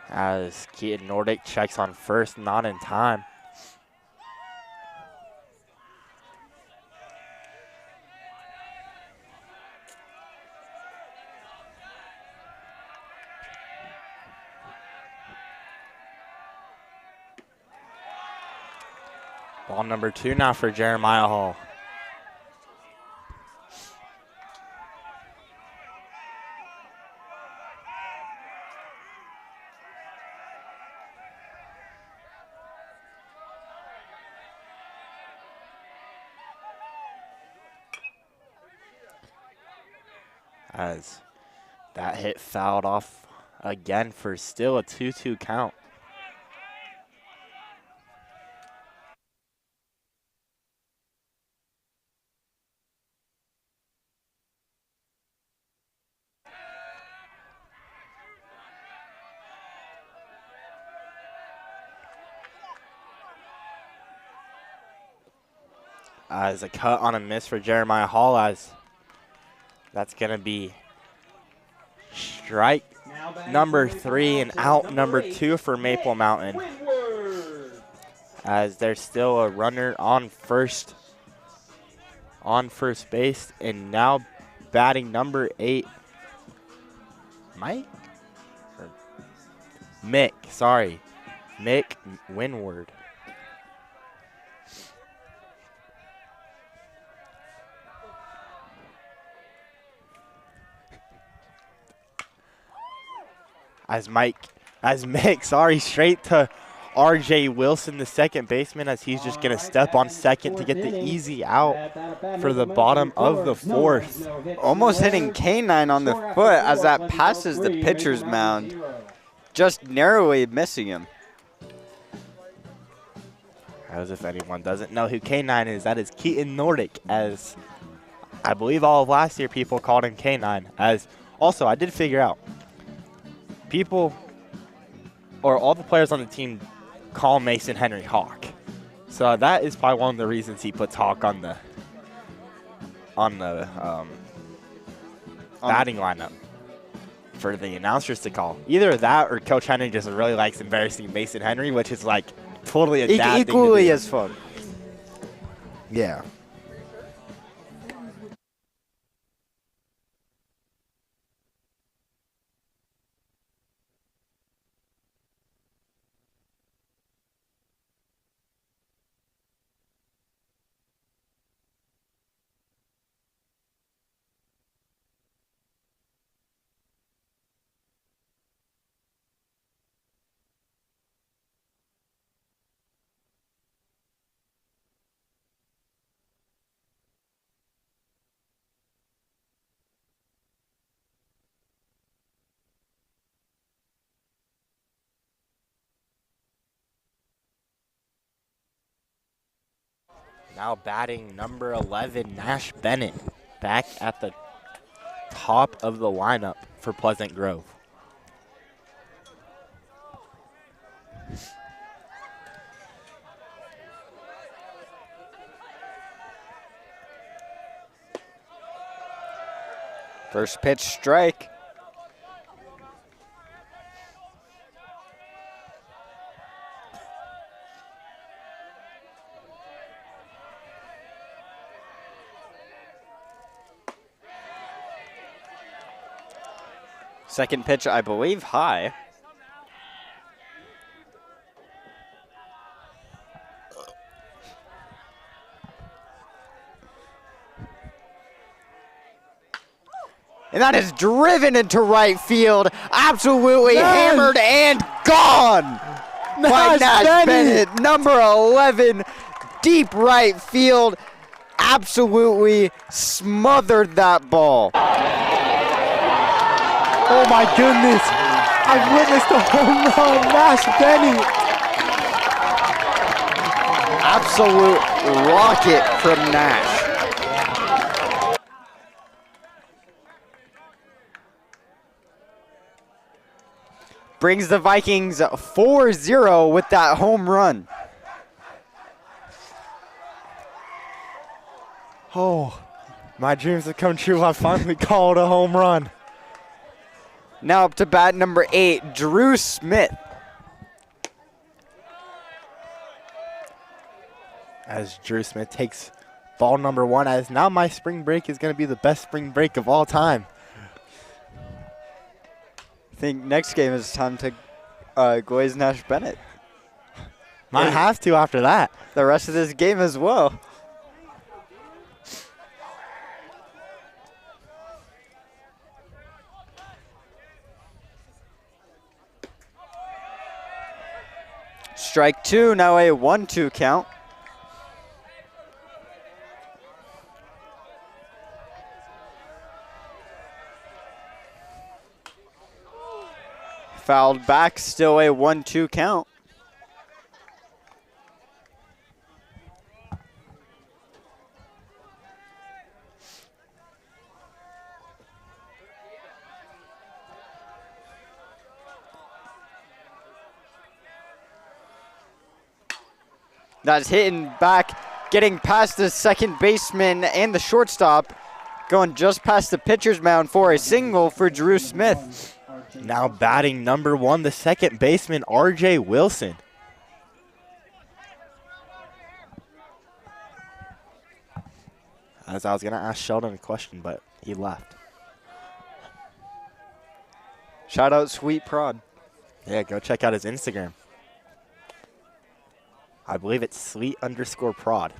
Speaker 3: As Keaton Nordic checks on first, not in time. Ball number 2 now for Jeremiah Hall. As that hit fouled off again for still a 2-2 count. As a cut on a miss for Jeremiah Hall, as that's going to be strike number 3 and out number 2 for Maple Mountain. As there's still a runner on first base, and now batting number 8, Mick Winward. As Mick, straight to RJ Wilson, the second baseman, as he's just going to step on second to get the easy out for the bottom of the 4th.
Speaker 1: Almost hitting K9 on the foot as that passes the pitcher's mound, just narrowly missing him.
Speaker 3: As if anyone doesn't know who K9 is, that is Keaton Nordic, as I believe all of last year people called him K9. As also, I did figure out, all the players on the team call Mason Henry Hawk. So that is probably one of the reasons he puts Hawk on the batting lineup for the announcers to call. Either that or Coach Henry just really likes embarrassing Mason Henry, which is like totally a dad thing to do.
Speaker 1: Equally as fun.
Speaker 3: Yeah. Now batting number 11, Nash Bennett, back at the top of the lineup for Pleasant Grove.
Speaker 1: First pitch strike. Second pitch, I believe, high. And that is driven into right field. Absolutely hammered and gone by Nash Bennett. Number 11, deep right field. Absolutely smothered that ball.
Speaker 3: Oh my goodness, I've witnessed a home run, Nash Bennett.
Speaker 1: Absolute rocket from Nash. brings the Vikings 4-0 with that home run.
Speaker 3: Oh, my dreams have come true. I finally called a home run.
Speaker 1: Now up to bat number 8, Drew Smith.
Speaker 3: As Drew Smith takes ball number 1, as now my spring break is going to be the best spring break of all time.
Speaker 1: I think next game is time to glaze Nash Bennett.
Speaker 3: Might have to after that.
Speaker 1: The rest of this game as well. Strike 2, now a 1-2 count. Fouled back, still a 1-2 count. That's hitting back, getting past the second baseman and the shortstop, going just past the pitcher's mound for a single for Drew Smith.
Speaker 3: Now batting number 1, the second baseman, R.J. Wilson. As I was going to ask Sheldon a question, but he left.
Speaker 1: Shout out Sweet Prod.
Speaker 3: Yeah, go check out his Instagram. I believe it's sweet_prod.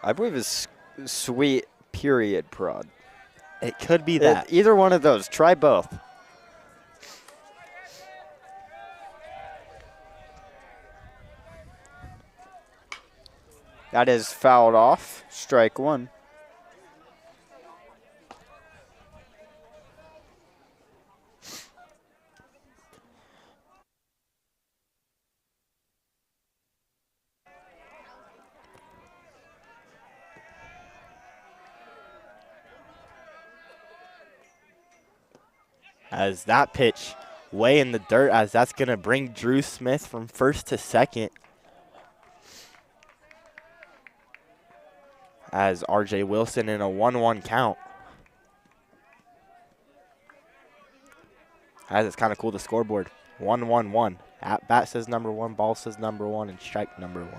Speaker 1: I believe it's Sweet period Prod.
Speaker 3: It could be that.
Speaker 1: Either one of those. Try both. That is fouled off. Strike 1.
Speaker 3: As that pitch way in the dirt, as that's going to bring Drew Smith from first to second. As R.J. Wilson in a 1-1 count. As it's kind of cool, the scoreboard. 1-1-1. At bat says number 1, ball says number 1, and strike number 1.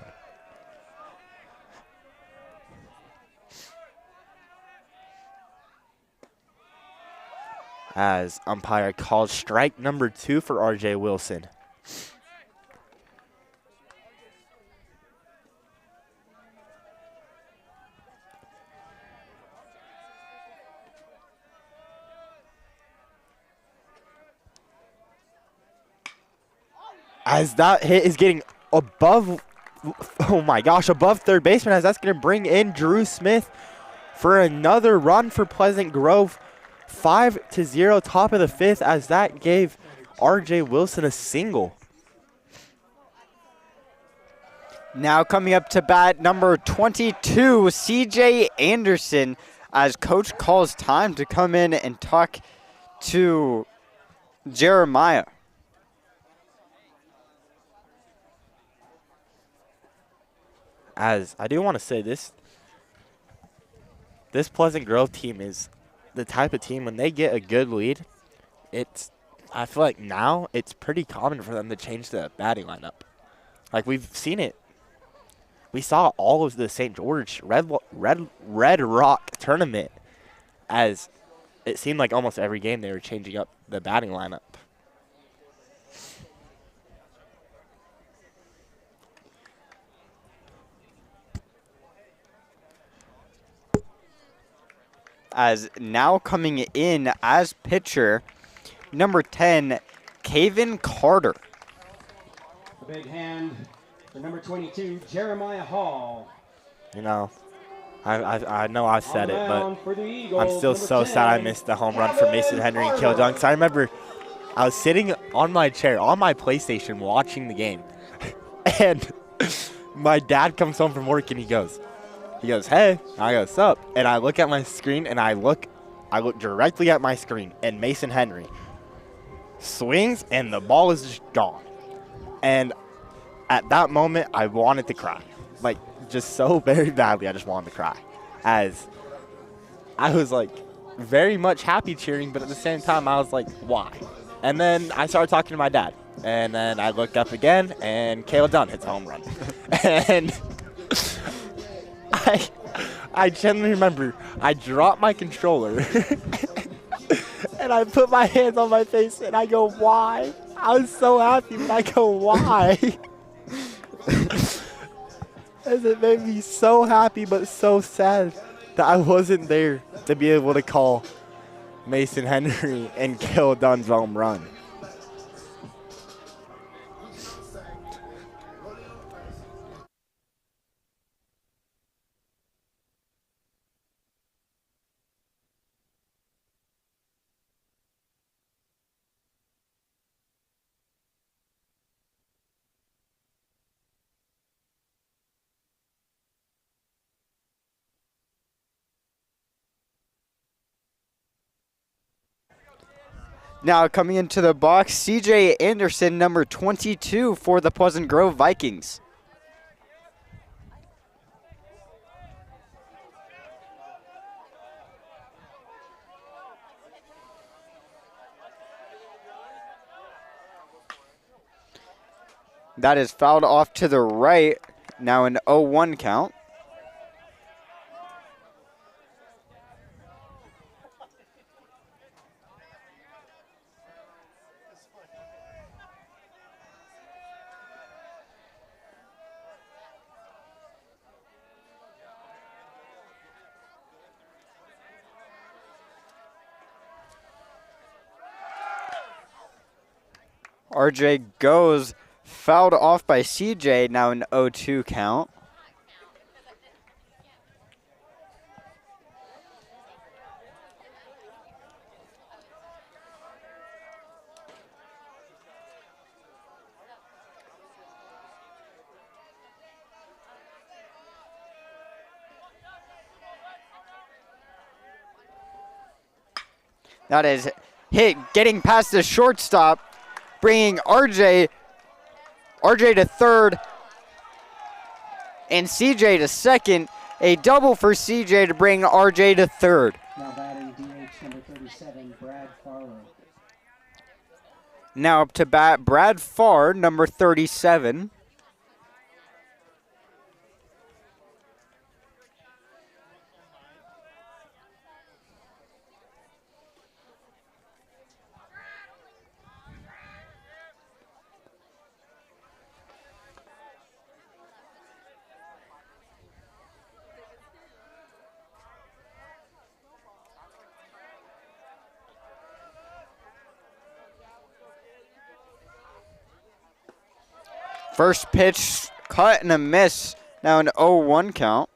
Speaker 3: As umpire calls strike number 2 for R.J. Wilson. As that hit is getting above, oh my gosh, above third baseman, as that's going to bring in Drew Smith for another run for Pleasant Grove. 5-0, top of the 5th, as that gave R.J. Wilson a single.
Speaker 1: Now coming up to bat number 22, C.J. Anderson, as coach calls time to come in and talk to Jeremiah.
Speaker 3: As I do want to say this Pleasant Grove team is the type of team, when they get a good lead, I feel like now it's pretty common for them to change the batting lineup. Like, we've seen it. We saw all of the St. George Red Rock tournament, as it seemed like almost every game they were changing up the batting lineup.
Speaker 1: As now coming in as pitcher, number 10, Caven Carter.
Speaker 4: A big hand for number 22, Jeremiah Hall.
Speaker 3: You know, I know I've said it, but
Speaker 4: For the Eagles,
Speaker 3: I'm still so
Speaker 4: 10,
Speaker 3: sad I missed the home run for Mason Henry and Kale Dunks. I remember I was sitting on my chair on my PlayStation watching the game, and my dad comes home from work and he goes, hey. I go, sup? And I look at my screen, and I look directly at my screen, and Mason Henry swings, and the ball is just gone. And at that moment, I wanted to cry. Like, just so very badly, I just wanted to cry. As I was, like, very much happy cheering, but at the same time, I was like, why? And then I started talking to my dad. And then I looked up again, and Caleb Dunn hits a home run. And I genuinely remember I dropped my controller, and I put my hands on my face, and I go, why? I was so happy, but I go, why? As it made me so happy, but so sad that I wasn't there to be able to call Mason Henry and Caleb Dunn's home run.
Speaker 1: Now coming into the box, CJ Anderson, number 22 for the Pleasant Grove Vikings. That is fouled off to the right. Now an 0-1 count. RJ goes, fouled off by CJ, now an 0-2 count. That is hit, getting past the shortstop, bringing RJ to third and CJ to second. A double for CJ to bring RJ to third.
Speaker 4: Now batting DH number 37, Brad Farlow.
Speaker 1: Now up to bat Brad Farr, number 37. First pitch, cut and a miss. Now an 0-1 count.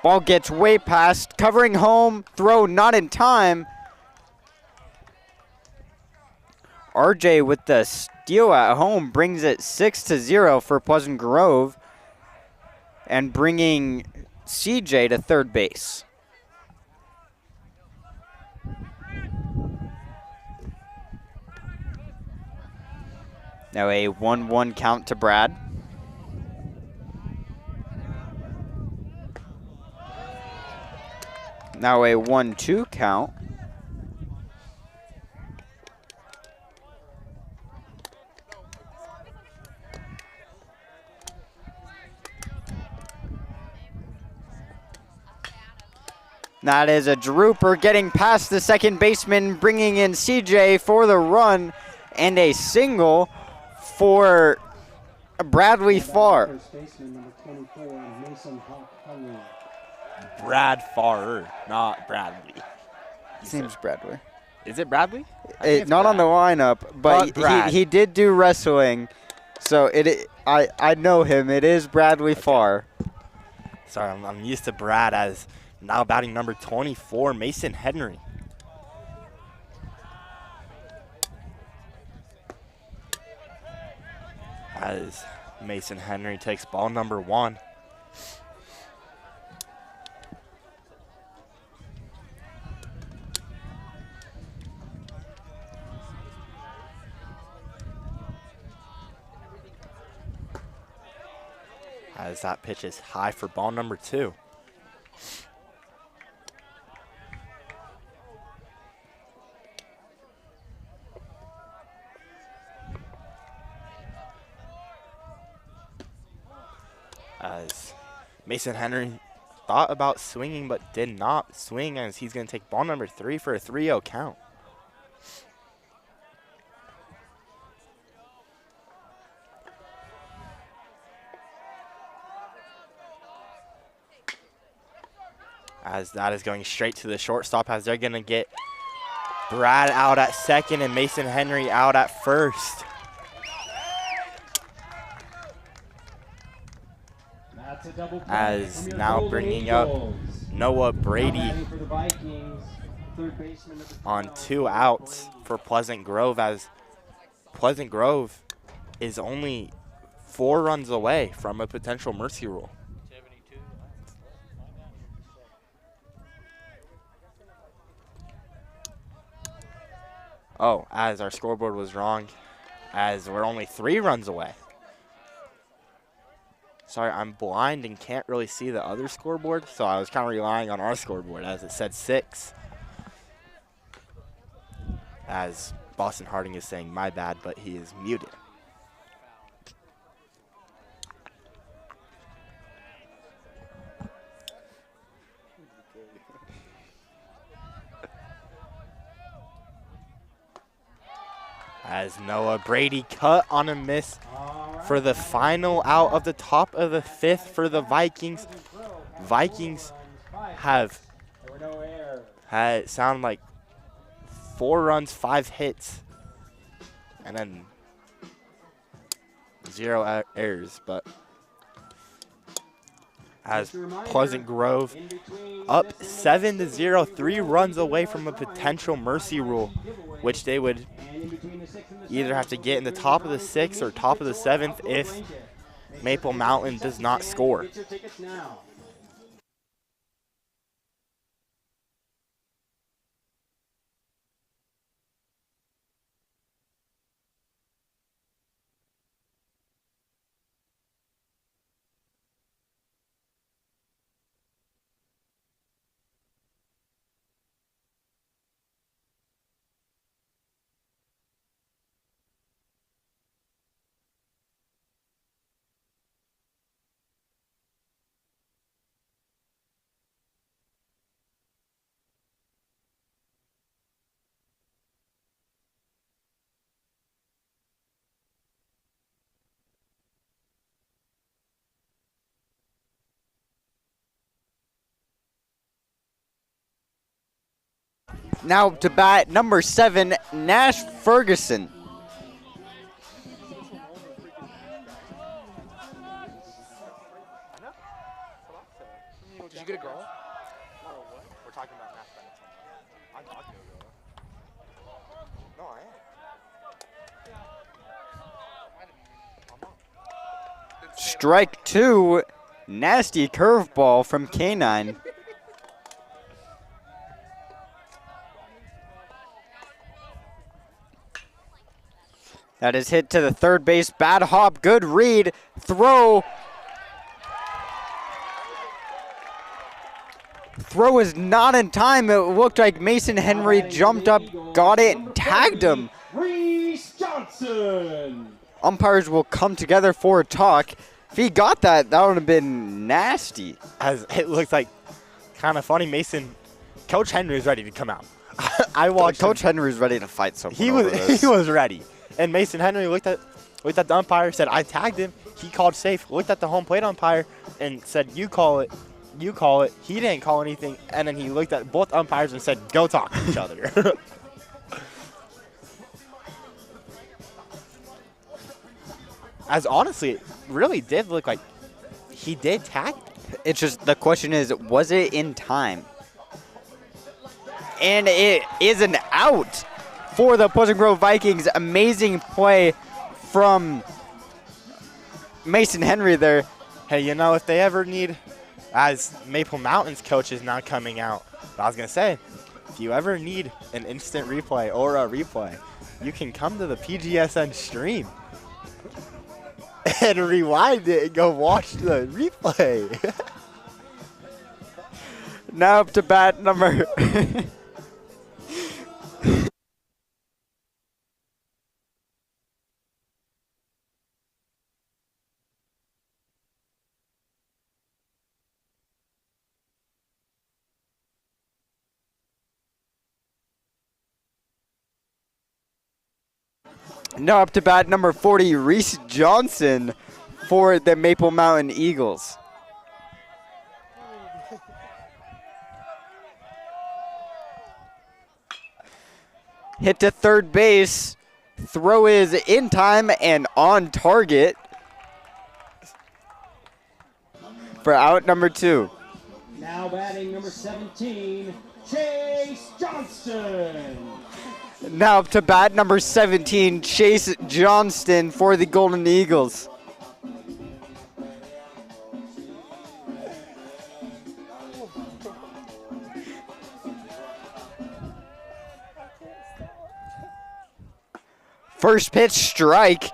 Speaker 1: Ball gets way past, covering home, throw not in time. RJ with the steal at home brings it 6-0 for Pleasant Grove and bringing CJ to third base. Now a 1-1 count to Brad. Now a 1-2 count. That is a drooper getting past the second baseman, bringing in CJ for the run, and a single for Bradley Farr.
Speaker 4: First baseman number 24, Mason Henry.
Speaker 3: Brad Farr, not Bradley.
Speaker 1: Seems Bradley.
Speaker 3: Is it Bradley? I think it's
Speaker 1: Not on the
Speaker 3: Brad.
Speaker 1: lineup,
Speaker 3: But
Speaker 1: but
Speaker 3: Brad.
Speaker 1: he did do wrestling, so I know him. It is Bradley Farr.
Speaker 3: Sorry, I'm used to Brad as now batting number 24, Mason Henry. as Mason Henry takes ball number 1. As that pitch is high for ball number 2. As Mason Henry thought about swinging but did not swing, as he's going to take ball number 3 for a 3-0 count. As that is going straight to the shortstop, as they're going to get Brad out at second and Mason Henry out at first.
Speaker 4: That's a double play
Speaker 3: As
Speaker 4: from your
Speaker 3: now
Speaker 4: Golden
Speaker 3: bringing up
Speaker 4: Eagles.
Speaker 3: Noah
Speaker 4: Now
Speaker 3: Brady
Speaker 4: batting for the Vikings, third baseman of the
Speaker 3: on
Speaker 4: field,
Speaker 3: 2 outs for Pleasant Grove, as Pleasant Grove is only 4 runs away from a potential mercy rule. Oh, as our scoreboard was wrong, as we're only 3 runs away. Sorry, I'm blind and can't really see the other scoreboard, so I was kind of relying on our scoreboard as it said 6. As Boston Harding is saying, my bad, but he is muted. As Noah Brady cut on a miss for the final out of the top of the 5th for the Vikings. Vikings have had sound like 4 runs, 5 hits, and then 0 errors. But as Pleasant Grove up 7-0, 3 runs away from a potential mercy rule, which they would either have to get in the top of the 6th or top of the 7th if Maple Mountain does not score.
Speaker 1: Now to bat number 7, Nash Ferguson.
Speaker 3: Did you get a girl? We're talking about Nash Ferguson. I talked to a girl. No, I am.
Speaker 1: Strike 2, nasty curveball from K9. That is hit to the third base. Bad hop, good read, throw. Throw is not in time. It looked like Mason Henry jumped up, got it, and tagged him.
Speaker 4: Reese Johnson.
Speaker 1: Umpires will come together for a talk. If he got that, that would have been nasty.
Speaker 3: As it looked like kind of funny, Coach Henry was ready to come out. I watched
Speaker 1: Coach Henry's ready to fight someone.
Speaker 3: He
Speaker 1: over
Speaker 3: was
Speaker 1: this.
Speaker 3: he was ready. And Mason Henry looked at the umpire, said, I tagged him. He called safe, looked at the home plate umpire and said, you call it. You call it. He didn't call anything. And then he looked at both umpires and said, go talk to each other. As honestly, it really did look like he did tag.
Speaker 1: It's just the question is, was it in time? And it is an out for the Pleasant Grove Vikings. Amazing play from Mason Henry there.
Speaker 3: Hey, you know, if they ever need, as Maple Mountain's coach is now coming out, but I was going to say, if you ever need an instant replay or a replay, you can come to the PGSN stream and rewind it and go watch the replay.
Speaker 1: Now up to bat number now up to bat number 40, Reese Johnson for the Maple Mountain Eagles. Hit to third base. Throw is in time and on target for out number 2.
Speaker 4: Now batting number 17, Chase Johnston.
Speaker 1: Now up to bat number 17, Chase Johnston for the Golden Eagles. First pitch, strike.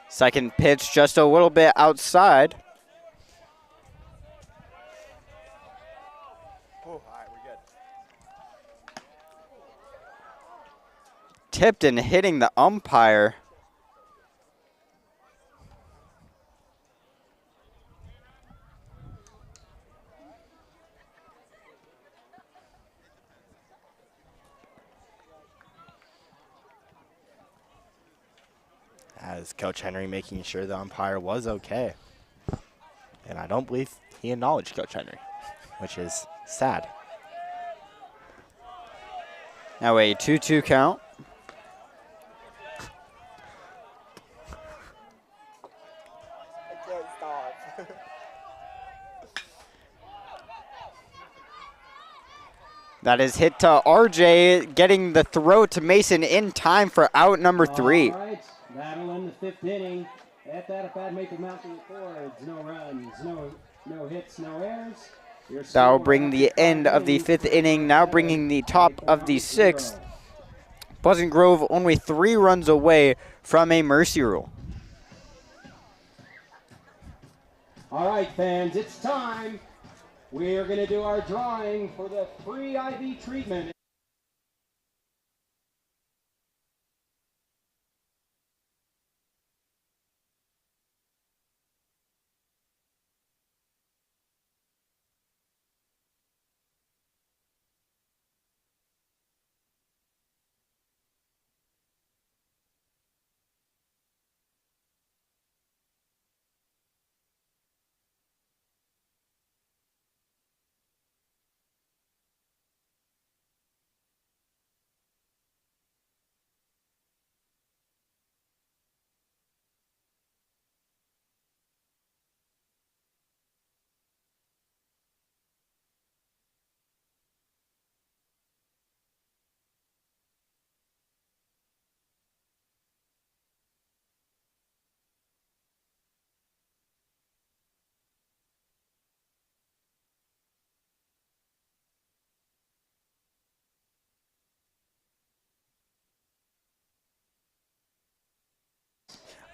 Speaker 1: Second pitch, just a little bit outside.
Speaker 3: Oh, all right, we're good.
Speaker 1: Tipped and hitting the umpire.
Speaker 3: As Coach Henry making sure the umpire was okay. And I don't believe he acknowledged Coach Henry, which is sad.
Speaker 1: Now a 2-2 count.
Speaker 3: I can't stop.
Speaker 1: That is hit to RJ, getting the throw to Mason in time for out number 3.
Speaker 4: All right, battle in the 5th inning. At that, at Maple Mountain records, no runs, no hits, no errors.
Speaker 1: That will bring the end of the 5th inning, now bringing the top of the 6th. Pleasant Grove only 3 runs away from a mercy rule.
Speaker 4: All right, fans, it's time. We are going to do our drawing for the free IV treatment.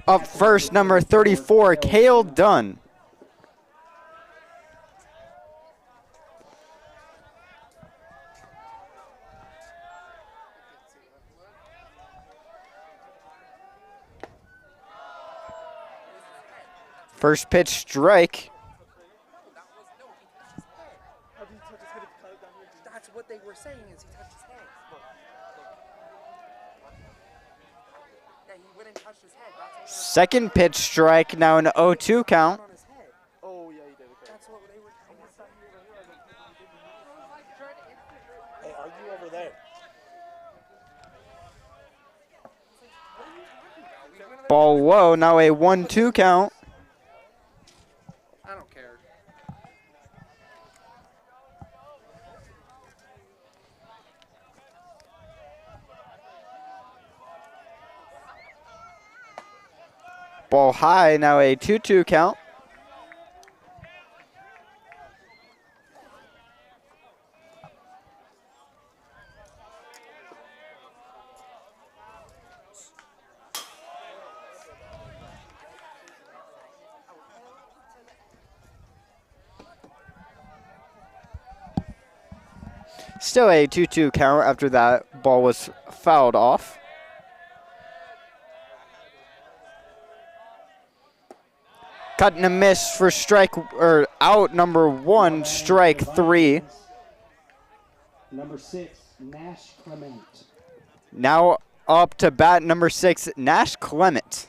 Speaker 1: Up first, number 34, Cale Dunn. First pitch, strike.
Speaker 2: That's what they were saying is he touched his head. Yeah, he went and touched his head. That's what
Speaker 1: Second pitch, strike. Now an 0-2 count.
Speaker 2: on his head. Oh, yeah, he did. Okay. That's what they were
Speaker 3: Hey, are you over there?
Speaker 1: Ball low. Now a 1-2 count.
Speaker 2: I don't care.
Speaker 1: Ball high, now a 2-2 count. Still a 2-2 count after that ball was fouled off. Cut and a miss for strike, or out number 1, strike 3.
Speaker 4: Number 6, Nash Clement.
Speaker 1: Now up to bat number 6, Nash Clement.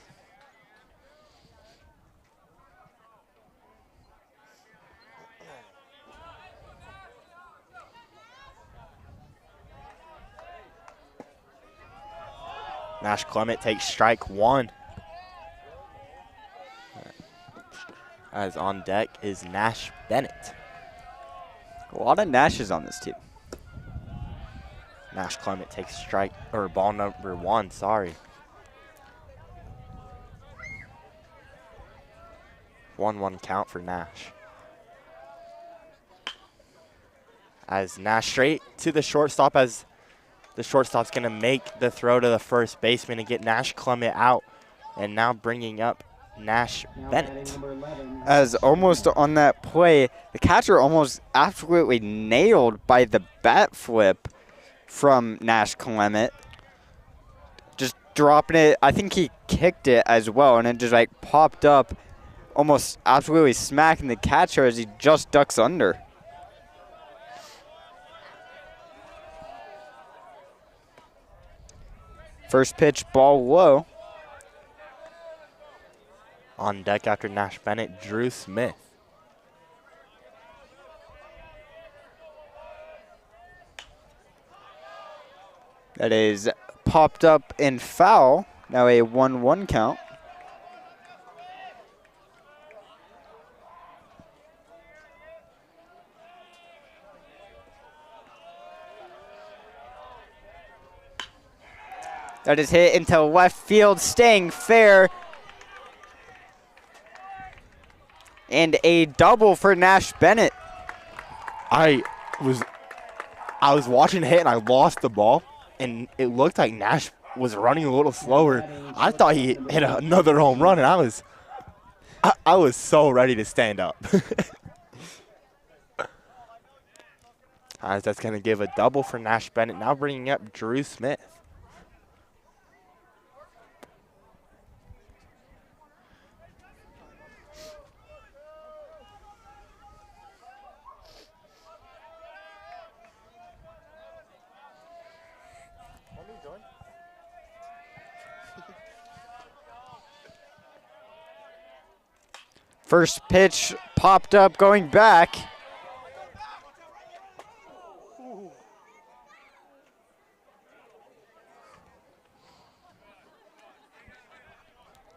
Speaker 3: Nash Clement takes strike 1. As on deck is Nash Bennett.
Speaker 1: A lot of Nashes on this team.
Speaker 3: Nash Clement takes strike, or ball number 1, sorry. 1-1 count for Nash. As Nash straight to the shortstop, as the shortstop's going to make the throw to the first baseman and get Nash Clement out. And now bringing up Nash Bennett.
Speaker 1: As almost on that play, the catcher almost absolutely nailed by the bat flip from Nash Clement. Just dropping it. I think he kicked it as well, and it just like popped up, almost absolutely smacking the catcher as he just ducks under. First pitch, ball low.
Speaker 3: On deck after Nash Bennett, Drew Smith.
Speaker 1: That is popped up and foul. Now a 1-1 count. That is hit into left field, staying fair. And a double for Nash Bennett.
Speaker 3: I was watching the hit and I lost the ball, and it looked like Nash was running a little slower. I thought he hit another home run, and I was so ready to stand up. As that's going to give a double for Nash Bennett. Now bringing up Drew Smith.
Speaker 1: First pitch popped up, going back.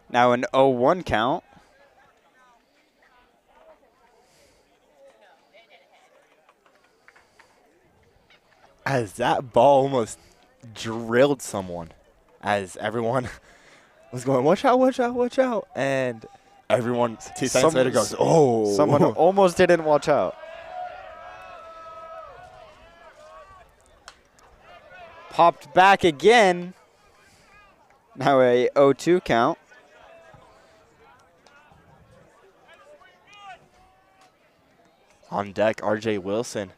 Speaker 1: Now an 0-1 count.
Speaker 3: As that ball almost drilled someone, as everyone was going, watch out, watch out, watch out. And everyone 2 seconds later goes, oh.
Speaker 1: Someone almost didn't watch out. Popped back again. Now a 0-2 count.
Speaker 3: On deck, RJ Wilson.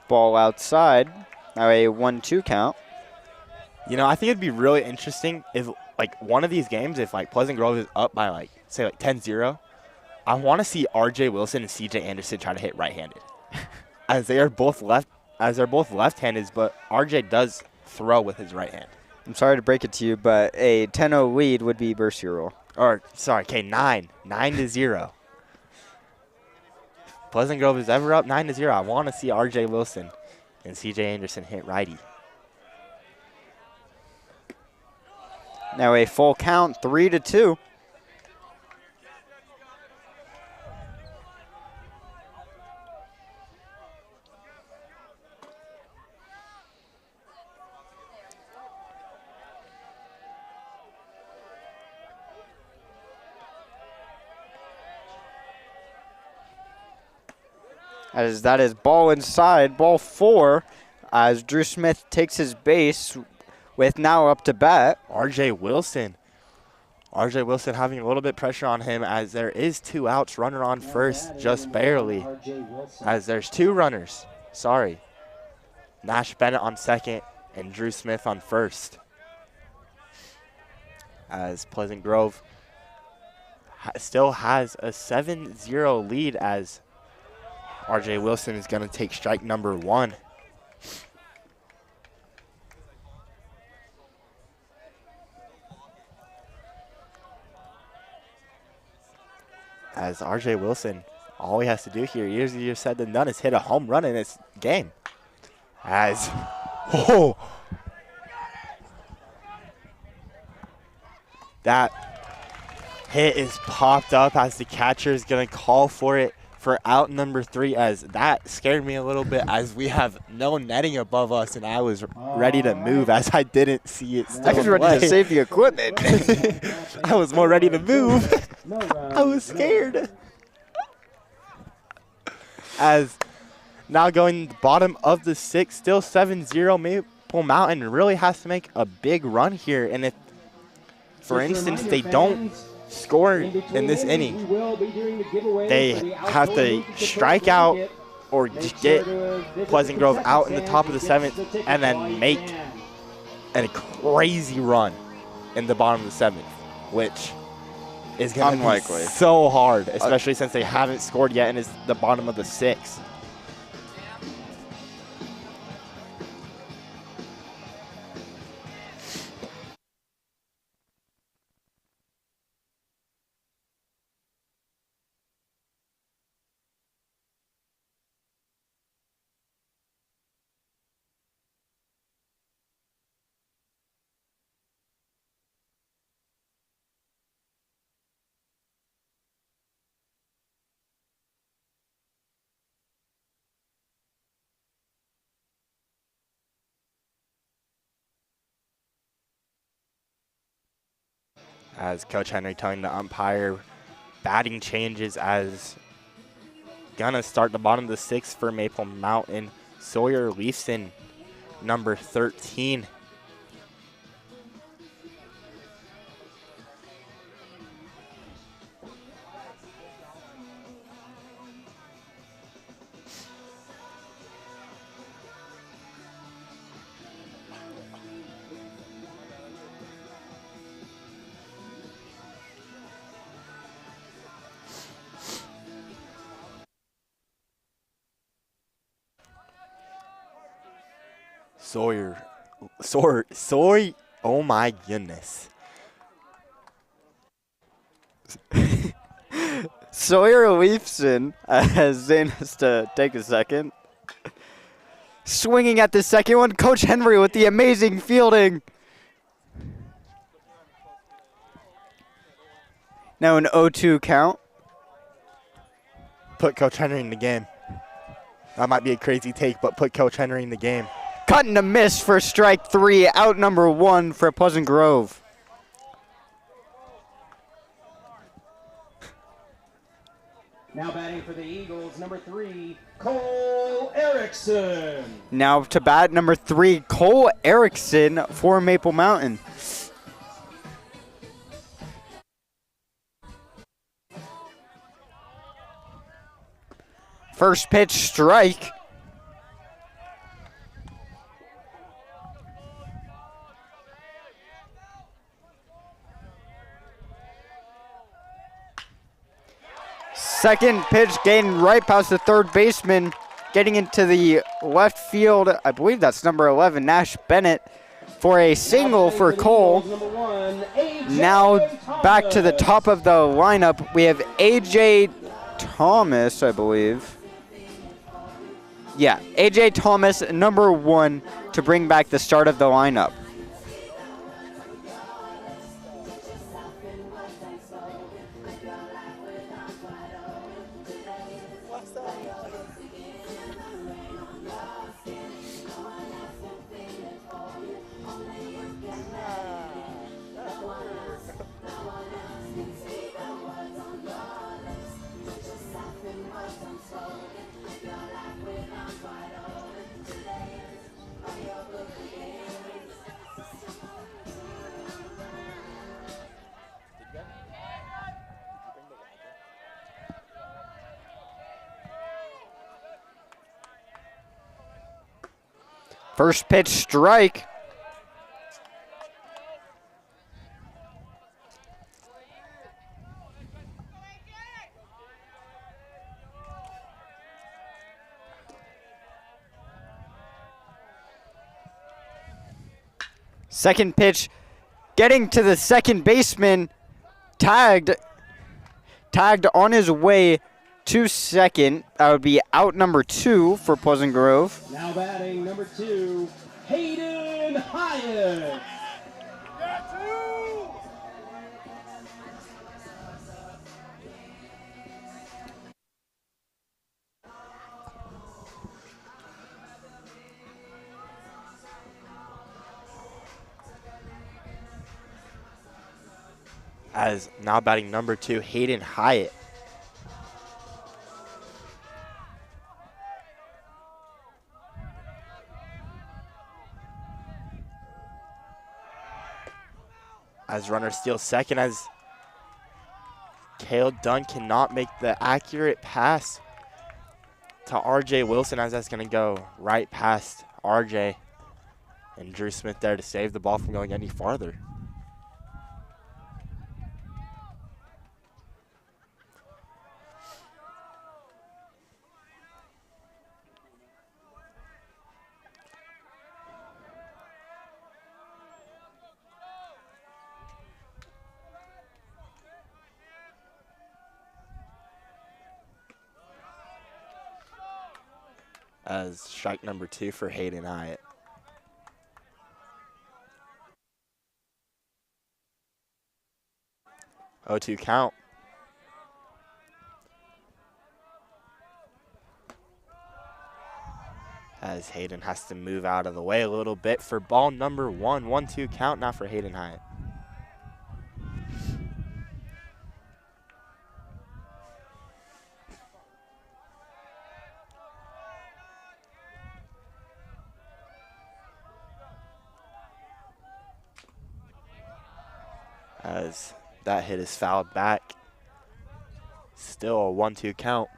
Speaker 1: Ball outside. Now a 1-2 count.
Speaker 3: You know, I think it'd be really interesting if, like, one of these games, if, like, Pleasant Grove is up by, like, say, like, 10-0, I want to see R.J. Wilson and C.J. Anderson try to hit right-handed. As they're both left-handed, but R.J. does throw with his right hand.
Speaker 1: I'm sorry to break it to you, but a 10-0 lead would be Mercy roll.
Speaker 3: Or, sorry, okay, 9-0. Pleasant Grove is ever up 9-0. I want to see R.J. Wilson and C.J. Anderson hit righty.
Speaker 1: Now a full count, 3-2. As that is ball inside, ball 4, as Drew Smith takes his base with now up to bat.
Speaker 3: RJ Wilson. RJ Wilson having a little bit pressure on him as there is 2 outs, runner on first, just barely. As there's 2 runners, sorry. Nash Bennett on second and Drew Smith on first. As Pleasant Grove still has a 7-0 lead as RJ Wilson is going to take strike number 1. As RJ Wilson, all he has to do here, easier said than done, is hit a home run in this game. As, oh, that hit is popped up as the catcher is going to call for it for out number 3, as that scared me a little bit as we have no netting above us and I was ready to move as I didn't see it still
Speaker 1: I was ready to save the equipment.
Speaker 3: I was more ready to move. I was scared. As now going the bottom of the 6th, still 7-0. Maple Mountain really has to make a big run here. And if, for instance, they don't score in this inning, they have to strike out or just get Pleasant Grove out in the top of the 7th and then make a crazy run in the bottom of the 7th, which is going to be so hard, especially since they haven't scored yet and it's the bottom of the 6th. As Coach Henry telling the umpire, batting changes as gonna start the bottom of the 6th for Maple Mountain. Sawyer Leafson, number 13. Sawyer, oh my goodness.
Speaker 1: Sawyer Leafson, as Zane has to take a second. Swinging at the second one, Coach Henry with the amazing fielding. Now an 0-2 count.
Speaker 3: Put Coach Henry in the game. That might be a crazy take, but put Coach Henry in the game.
Speaker 1: Cut and a miss for strike 3, out number 1 for Pleasant Grove.
Speaker 4: Now batting for the Eagles, number 3, Cole Erickson.
Speaker 1: Now to bat, number 3, Cole Erickson for Maple Mountain. First pitch, strike. Second pitch getting right past the third baseman, getting into the left field. I believe that's number 11, Nash Bennett, for a single for Cole. Now back to the top of the lineup. We have A.J. Thomas, I believe. Yeah, A.J. Thomas, number 1, to bring back the start of the lineup. First pitch strike. Second pitch, getting to the second baseman, tagged on his way to second. That would be out number 2 for Pleasant Grove.
Speaker 4: Now batting number 2, Hayden Hyatt.
Speaker 3: As now batting number 2, Hayden Hyatt. As runner steals second, as Cale Dunn cannot make the accurate pass to RJ Wilson, as that's going to go right past RJ. And Drew Smith there to save the ball from going any farther. As strike number 2 for Hayden Hyatt. Oh, 2 count. As Hayden has to move out of the way a little bit for ball number 1. 1-2 count now for Hayden Hyatt. As that hit is fouled back. Still a 1-2 count.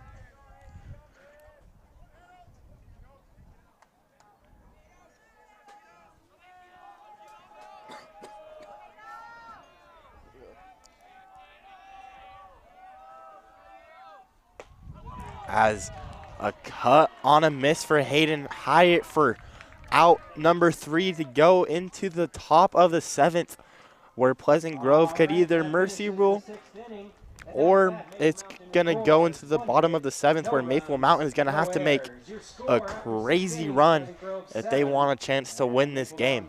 Speaker 3: As a cut on a miss for Hayden Hyatt for out number 3 to go into the top of the 7th, where Pleasant Grove could either mercy rule or it's going to go into the bottom of the 7th, where Maple Mountain is going to have to make a crazy run if they want a chance to win this game.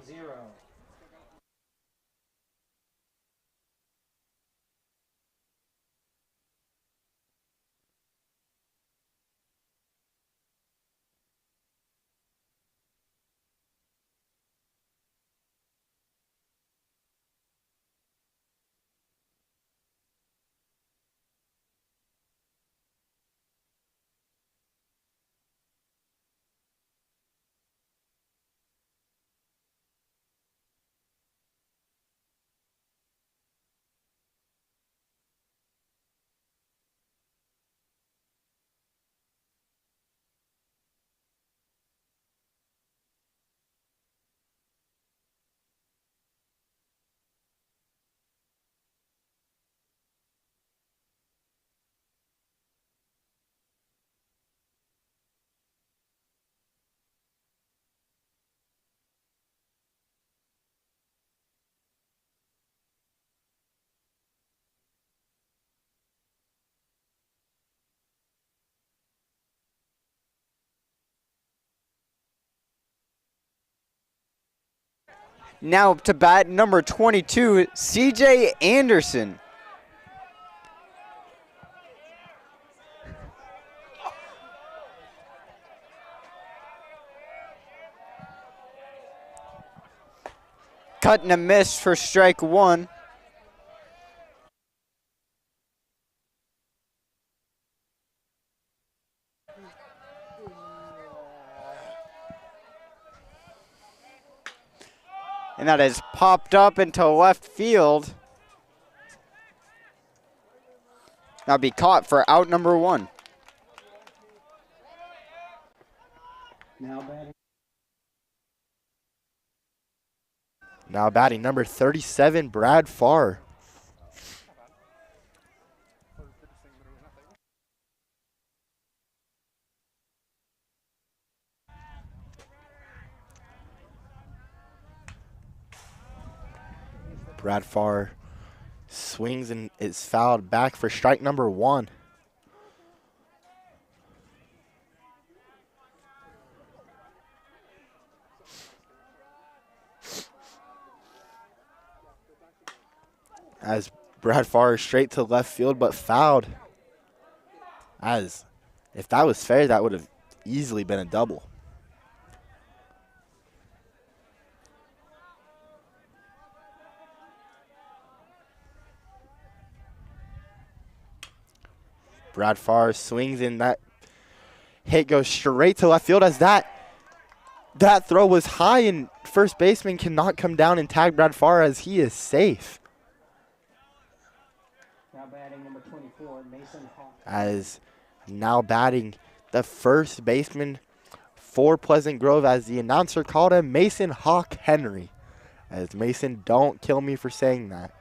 Speaker 1: Now to bat number 22, CJ Anderson. Cut and a miss for strike 1. And that has popped up into left field. Now be caught for out number 1.
Speaker 4: Now batting
Speaker 3: Now batting number 37, Brad Farr. Brad Farr swings and is fouled back for strike number 1. As Brad Farr is straight to left field but fouled. As if that was fair, that would have easily been a double. Brad Farr swings and that hit goes straight to left field as that throw was high and first baseman cannot come down and tag Brad Farr as he is safe.
Speaker 4: Now batting number 24, Mason Hawk.
Speaker 3: As now batting the first baseman for Pleasant Grove, as the announcer called him Mason Hawk Henry. As Mason, don't kill me for saying that.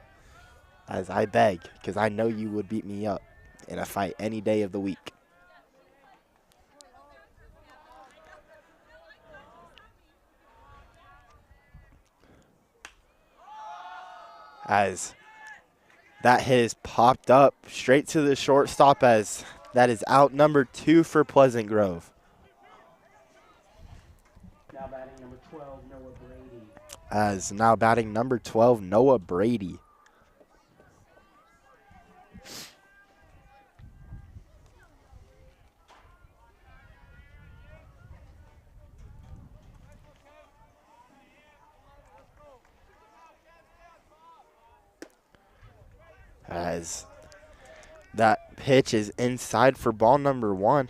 Speaker 3: As I beg, because I know you would beat me up in a fight any day of the week. As that hit is popped up straight to the shortstop, as that is out number 2 for Pleasant Grove.
Speaker 4: Now batting number 12, Noah Brady.
Speaker 3: As now batting number 12, Noah Brady. As that pitch is inside for ball number 1.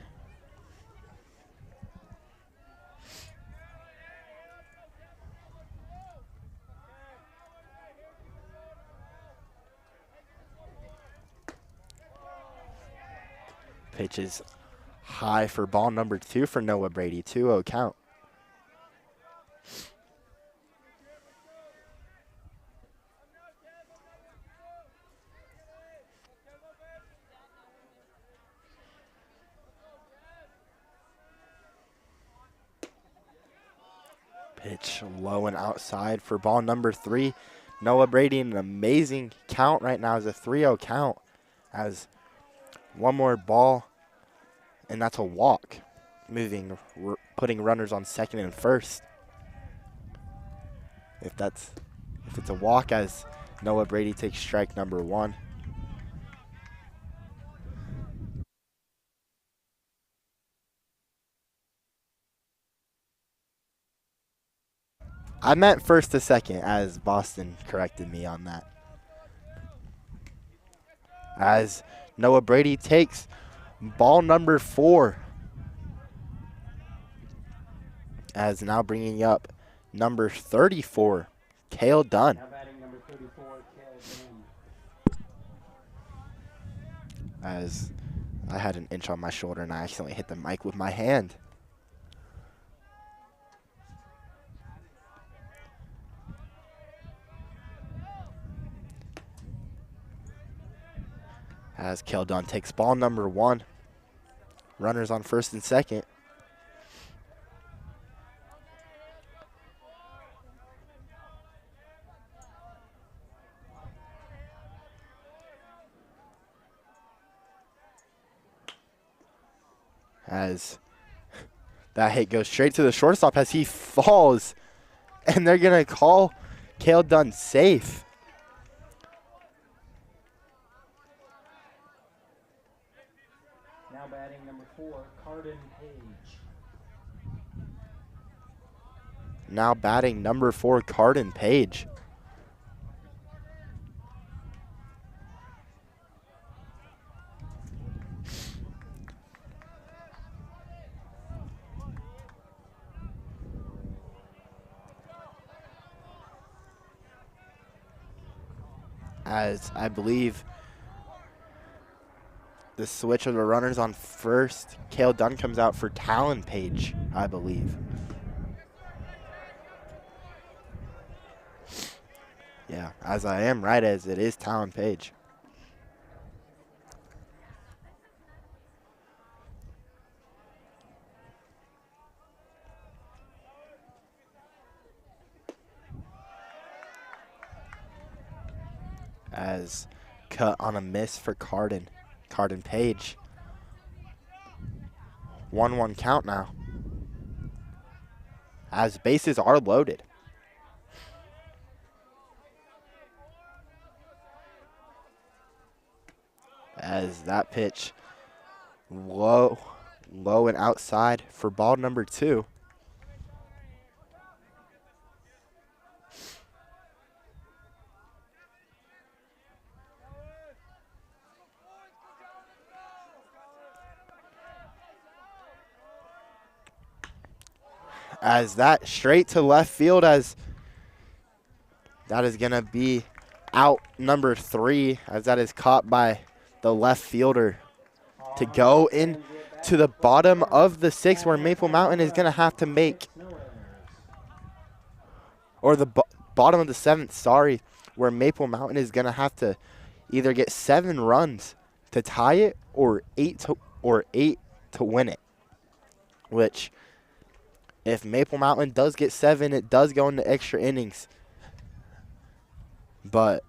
Speaker 3: Pitch is high for ball number 2 for Noah Brady. 2-0 count. Pitch low and outside for ball number 3. Noah Brady in an amazing count right now is a 3-0 count. As one more ball, and that's a walk. Putting runners on second and first. If it's a walk, as Noah Brady takes strike number 1. I meant first to second, as Boston corrected me on that. As Noah Brady takes ball number 4. As now bringing up number 34, Cale Dunn.
Speaker 4: Now batting number 34, Cale Dunn.
Speaker 3: As I had an inch on my shoulder and I accidentally hit the mic with my hand. As Cale Dunn takes ball number 1. Runners on first and second. As that hit goes straight to the shortstop as he falls. And they're going to call Cale Dunn safe.
Speaker 4: Now batting number 4, Carden Page.
Speaker 3: Now batting number 4, Carden Page. As I believe the switch of the runners on first, Cale Dunn comes out for Talon Page, I believe. Yeah, as I am right as it is Talon Page. As cut on a miss for Carden. Carden Page. 1-1 count now. As bases are loaded. As that pitch low and outside for ball number 2. As that straight to left field, as that is going to be out number 3, as that is caught by the left fielder to go in to the bottom of the 6th, where Maple Mountain is going to have to make, or the bottom of the 7th, sorry, where Maple Mountain is going to have to either get 7 runs to tie it or 8 to win it, which if Maple Mountain does get 7, it does go into extra innings. But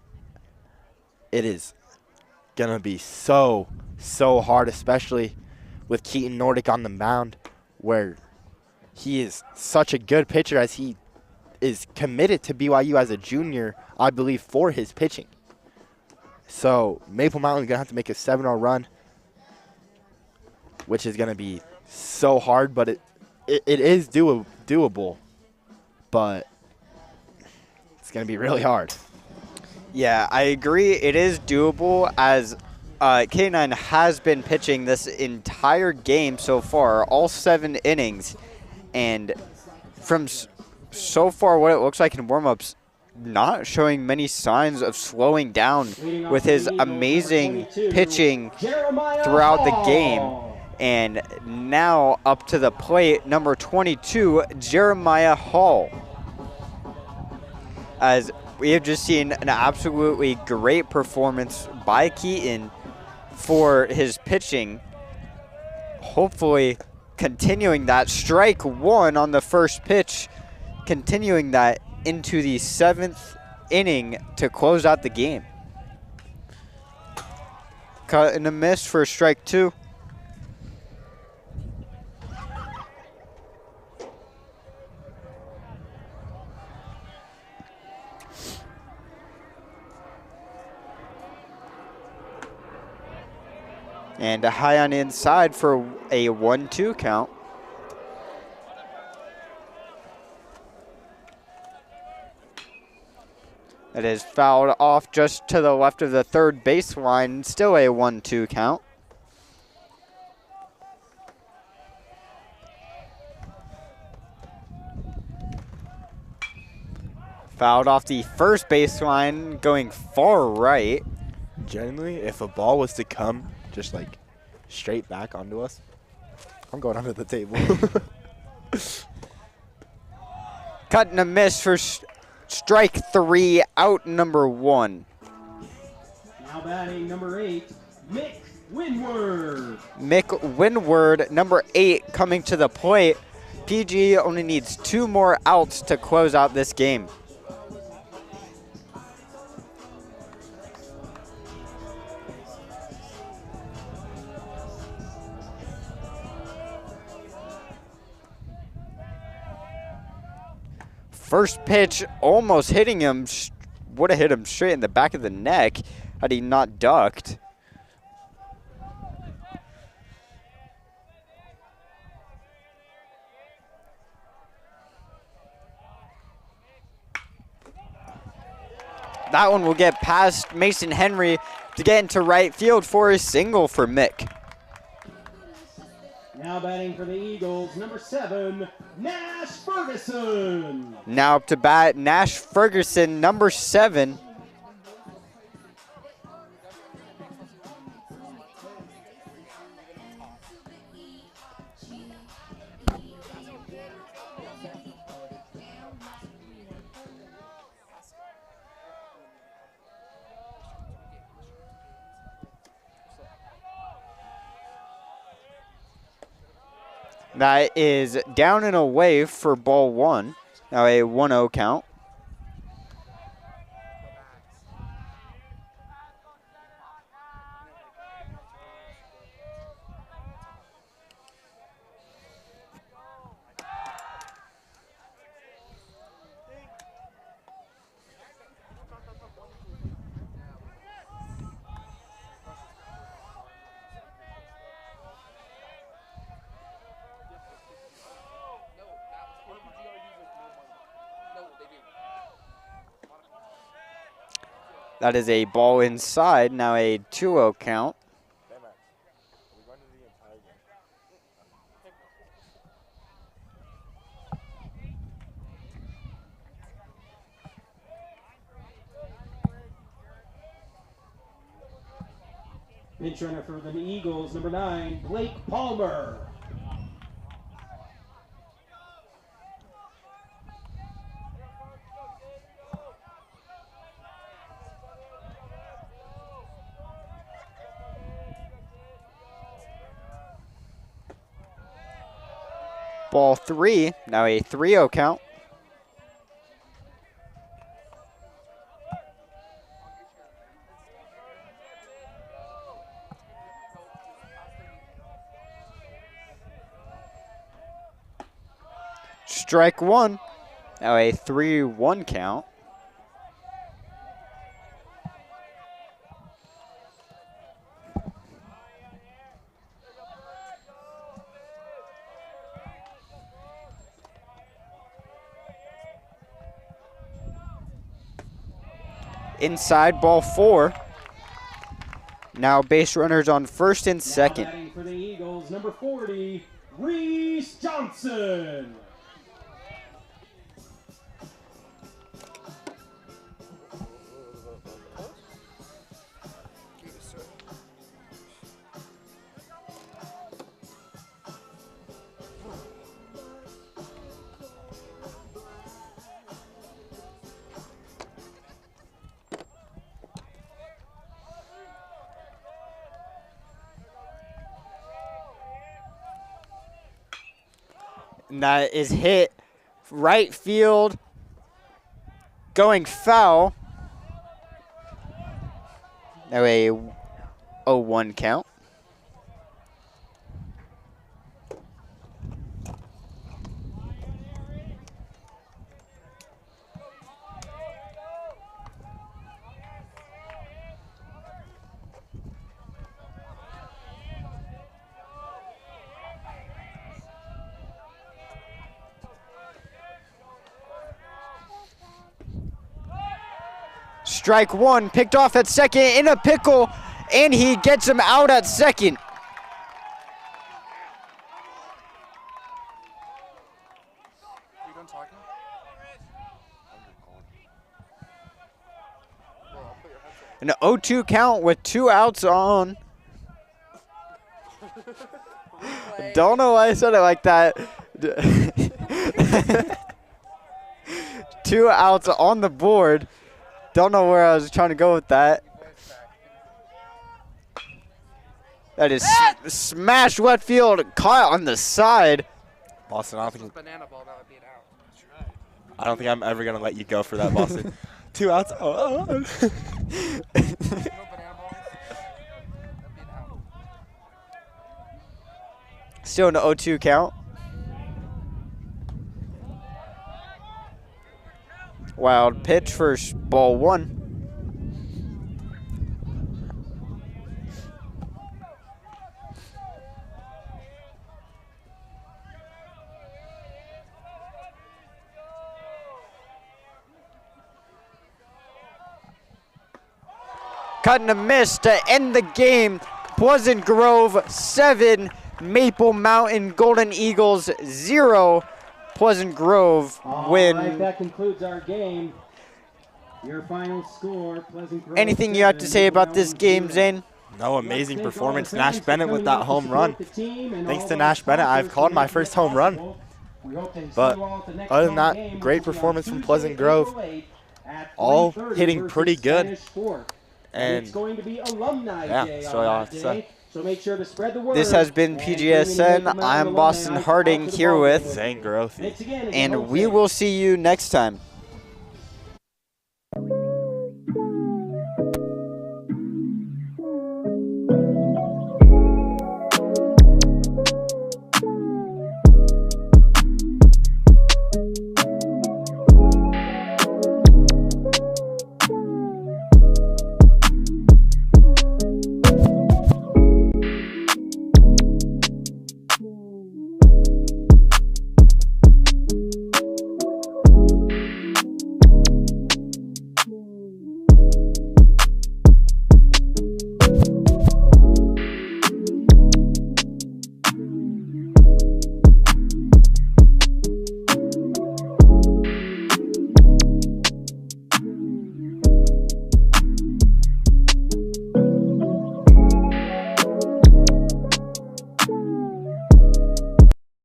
Speaker 3: it is going to be so hard, especially with Keaton Nordic on the mound, where he is such a good pitcher, as he is committed to BYU as a junior, I believe, for his pitching. So Maple Mountain is going to have to make a 7-0 run, which is going to be so hard, but it is doable, but it's going to be really hard.
Speaker 1: Yeah, I agree. It is doable, as K9 has been pitching this entire game so far, all 7 innings. And from so far what it looks like in warm-ups, not showing many signs of slowing down with his amazing pitching throughout the game. And now up to the plate, number 22, Jeremiah Hall. As we have just seen an absolutely great performance by Keaton for his pitching. Hopefully continuing that. Strike 1 on the first pitch, continuing that into the 7th inning to close out the game. Cut and a miss for strike 2. And a high on inside for a 1-2 count. It is fouled off just to the left of the third baseline. Still a 1-2 count. Fouled off the first baseline, going far right.
Speaker 3: Generally, if a ball was to come just like straight back onto us, I'm going under the table.
Speaker 1: Cut and a miss for strike 3, out number 1.
Speaker 4: Now batting number 8, Mick Windward.
Speaker 1: Mick Windward, number 8, coming to the plate. PG only needs 2 more outs to close out this game. First pitch almost hitting him. Would have hit him straight in the back of the neck had he not ducked. That one will get past Mason Henry to get into right field for a single for Mick.
Speaker 4: Now batting for the Eagles, number 7, Nash Ferguson.
Speaker 1: Now up to bat, Nash Ferguson, number 7. That is down and away for ball one. Now a 1-0 count. That is a ball inside. Now a 2-0 count.
Speaker 4: Pinch runner for the Eagles, number 9, Blake Palmer.
Speaker 1: Ball 3. Now a 3-0 count. Strike 1. Now a 3-1 count. Inside, ball 4. Now base runners on first and second.
Speaker 4: Now batting for the Eagles, number 40, Reese Johnson.
Speaker 1: And that is hit right field, going foul. Now a 0-1 count. Strike 1, picked off at second, in a pickle, and he gets him out at second.
Speaker 5: Are you done talking?
Speaker 1: An 0-2 count with 2 outs on. Don't know why I said it like that. 2 outs on the board. Don't know where I was trying to go with that. That is smashed left field, caught on the side.
Speaker 3: Boston, I don't
Speaker 5: Banana ball, that would be an out.
Speaker 3: think I'm ever gonna let you go for that, Boston. 2 outs. Oh.
Speaker 5: No banana balls? That'd be an out.
Speaker 1: Still an 0-2 count. Wild pitch for ball 1. Cut and a miss to end the game. Pleasant Grove 7, Maple Mountain Golden Eagles 0. Pleasant Grove win.
Speaker 4: All right, that concludes our game. Your final score, Pleasant Grove.
Speaker 1: Anything you have to say about this game,
Speaker 4: 0.
Speaker 1: Zane?
Speaker 3: No, amazing performance. Nash Bennett with that home run. Thanks to Nash Bennett, I've called my first home run. But other than that, great performance from Pleasant Grove. All hitting pretty good. And
Speaker 4: it's going to be Alumni
Speaker 3: yeah,
Speaker 4: Day
Speaker 3: that's
Speaker 4: on
Speaker 3: all I
Speaker 4: that
Speaker 3: have to
Speaker 4: day.
Speaker 3: say.
Speaker 4: So make sure to spread the word.
Speaker 1: This has been
Speaker 4: and bring
Speaker 1: PGSN.
Speaker 4: Maple Mountain
Speaker 1: I'm
Speaker 4: alumni
Speaker 1: Boston
Speaker 4: out
Speaker 1: Harding
Speaker 4: to the
Speaker 1: here
Speaker 4: ball
Speaker 1: with,
Speaker 4: game.
Speaker 3: Zane Grothy.
Speaker 4: Thanks again,
Speaker 1: and
Speaker 4: hope
Speaker 1: we
Speaker 4: safe.
Speaker 1: will see you next time.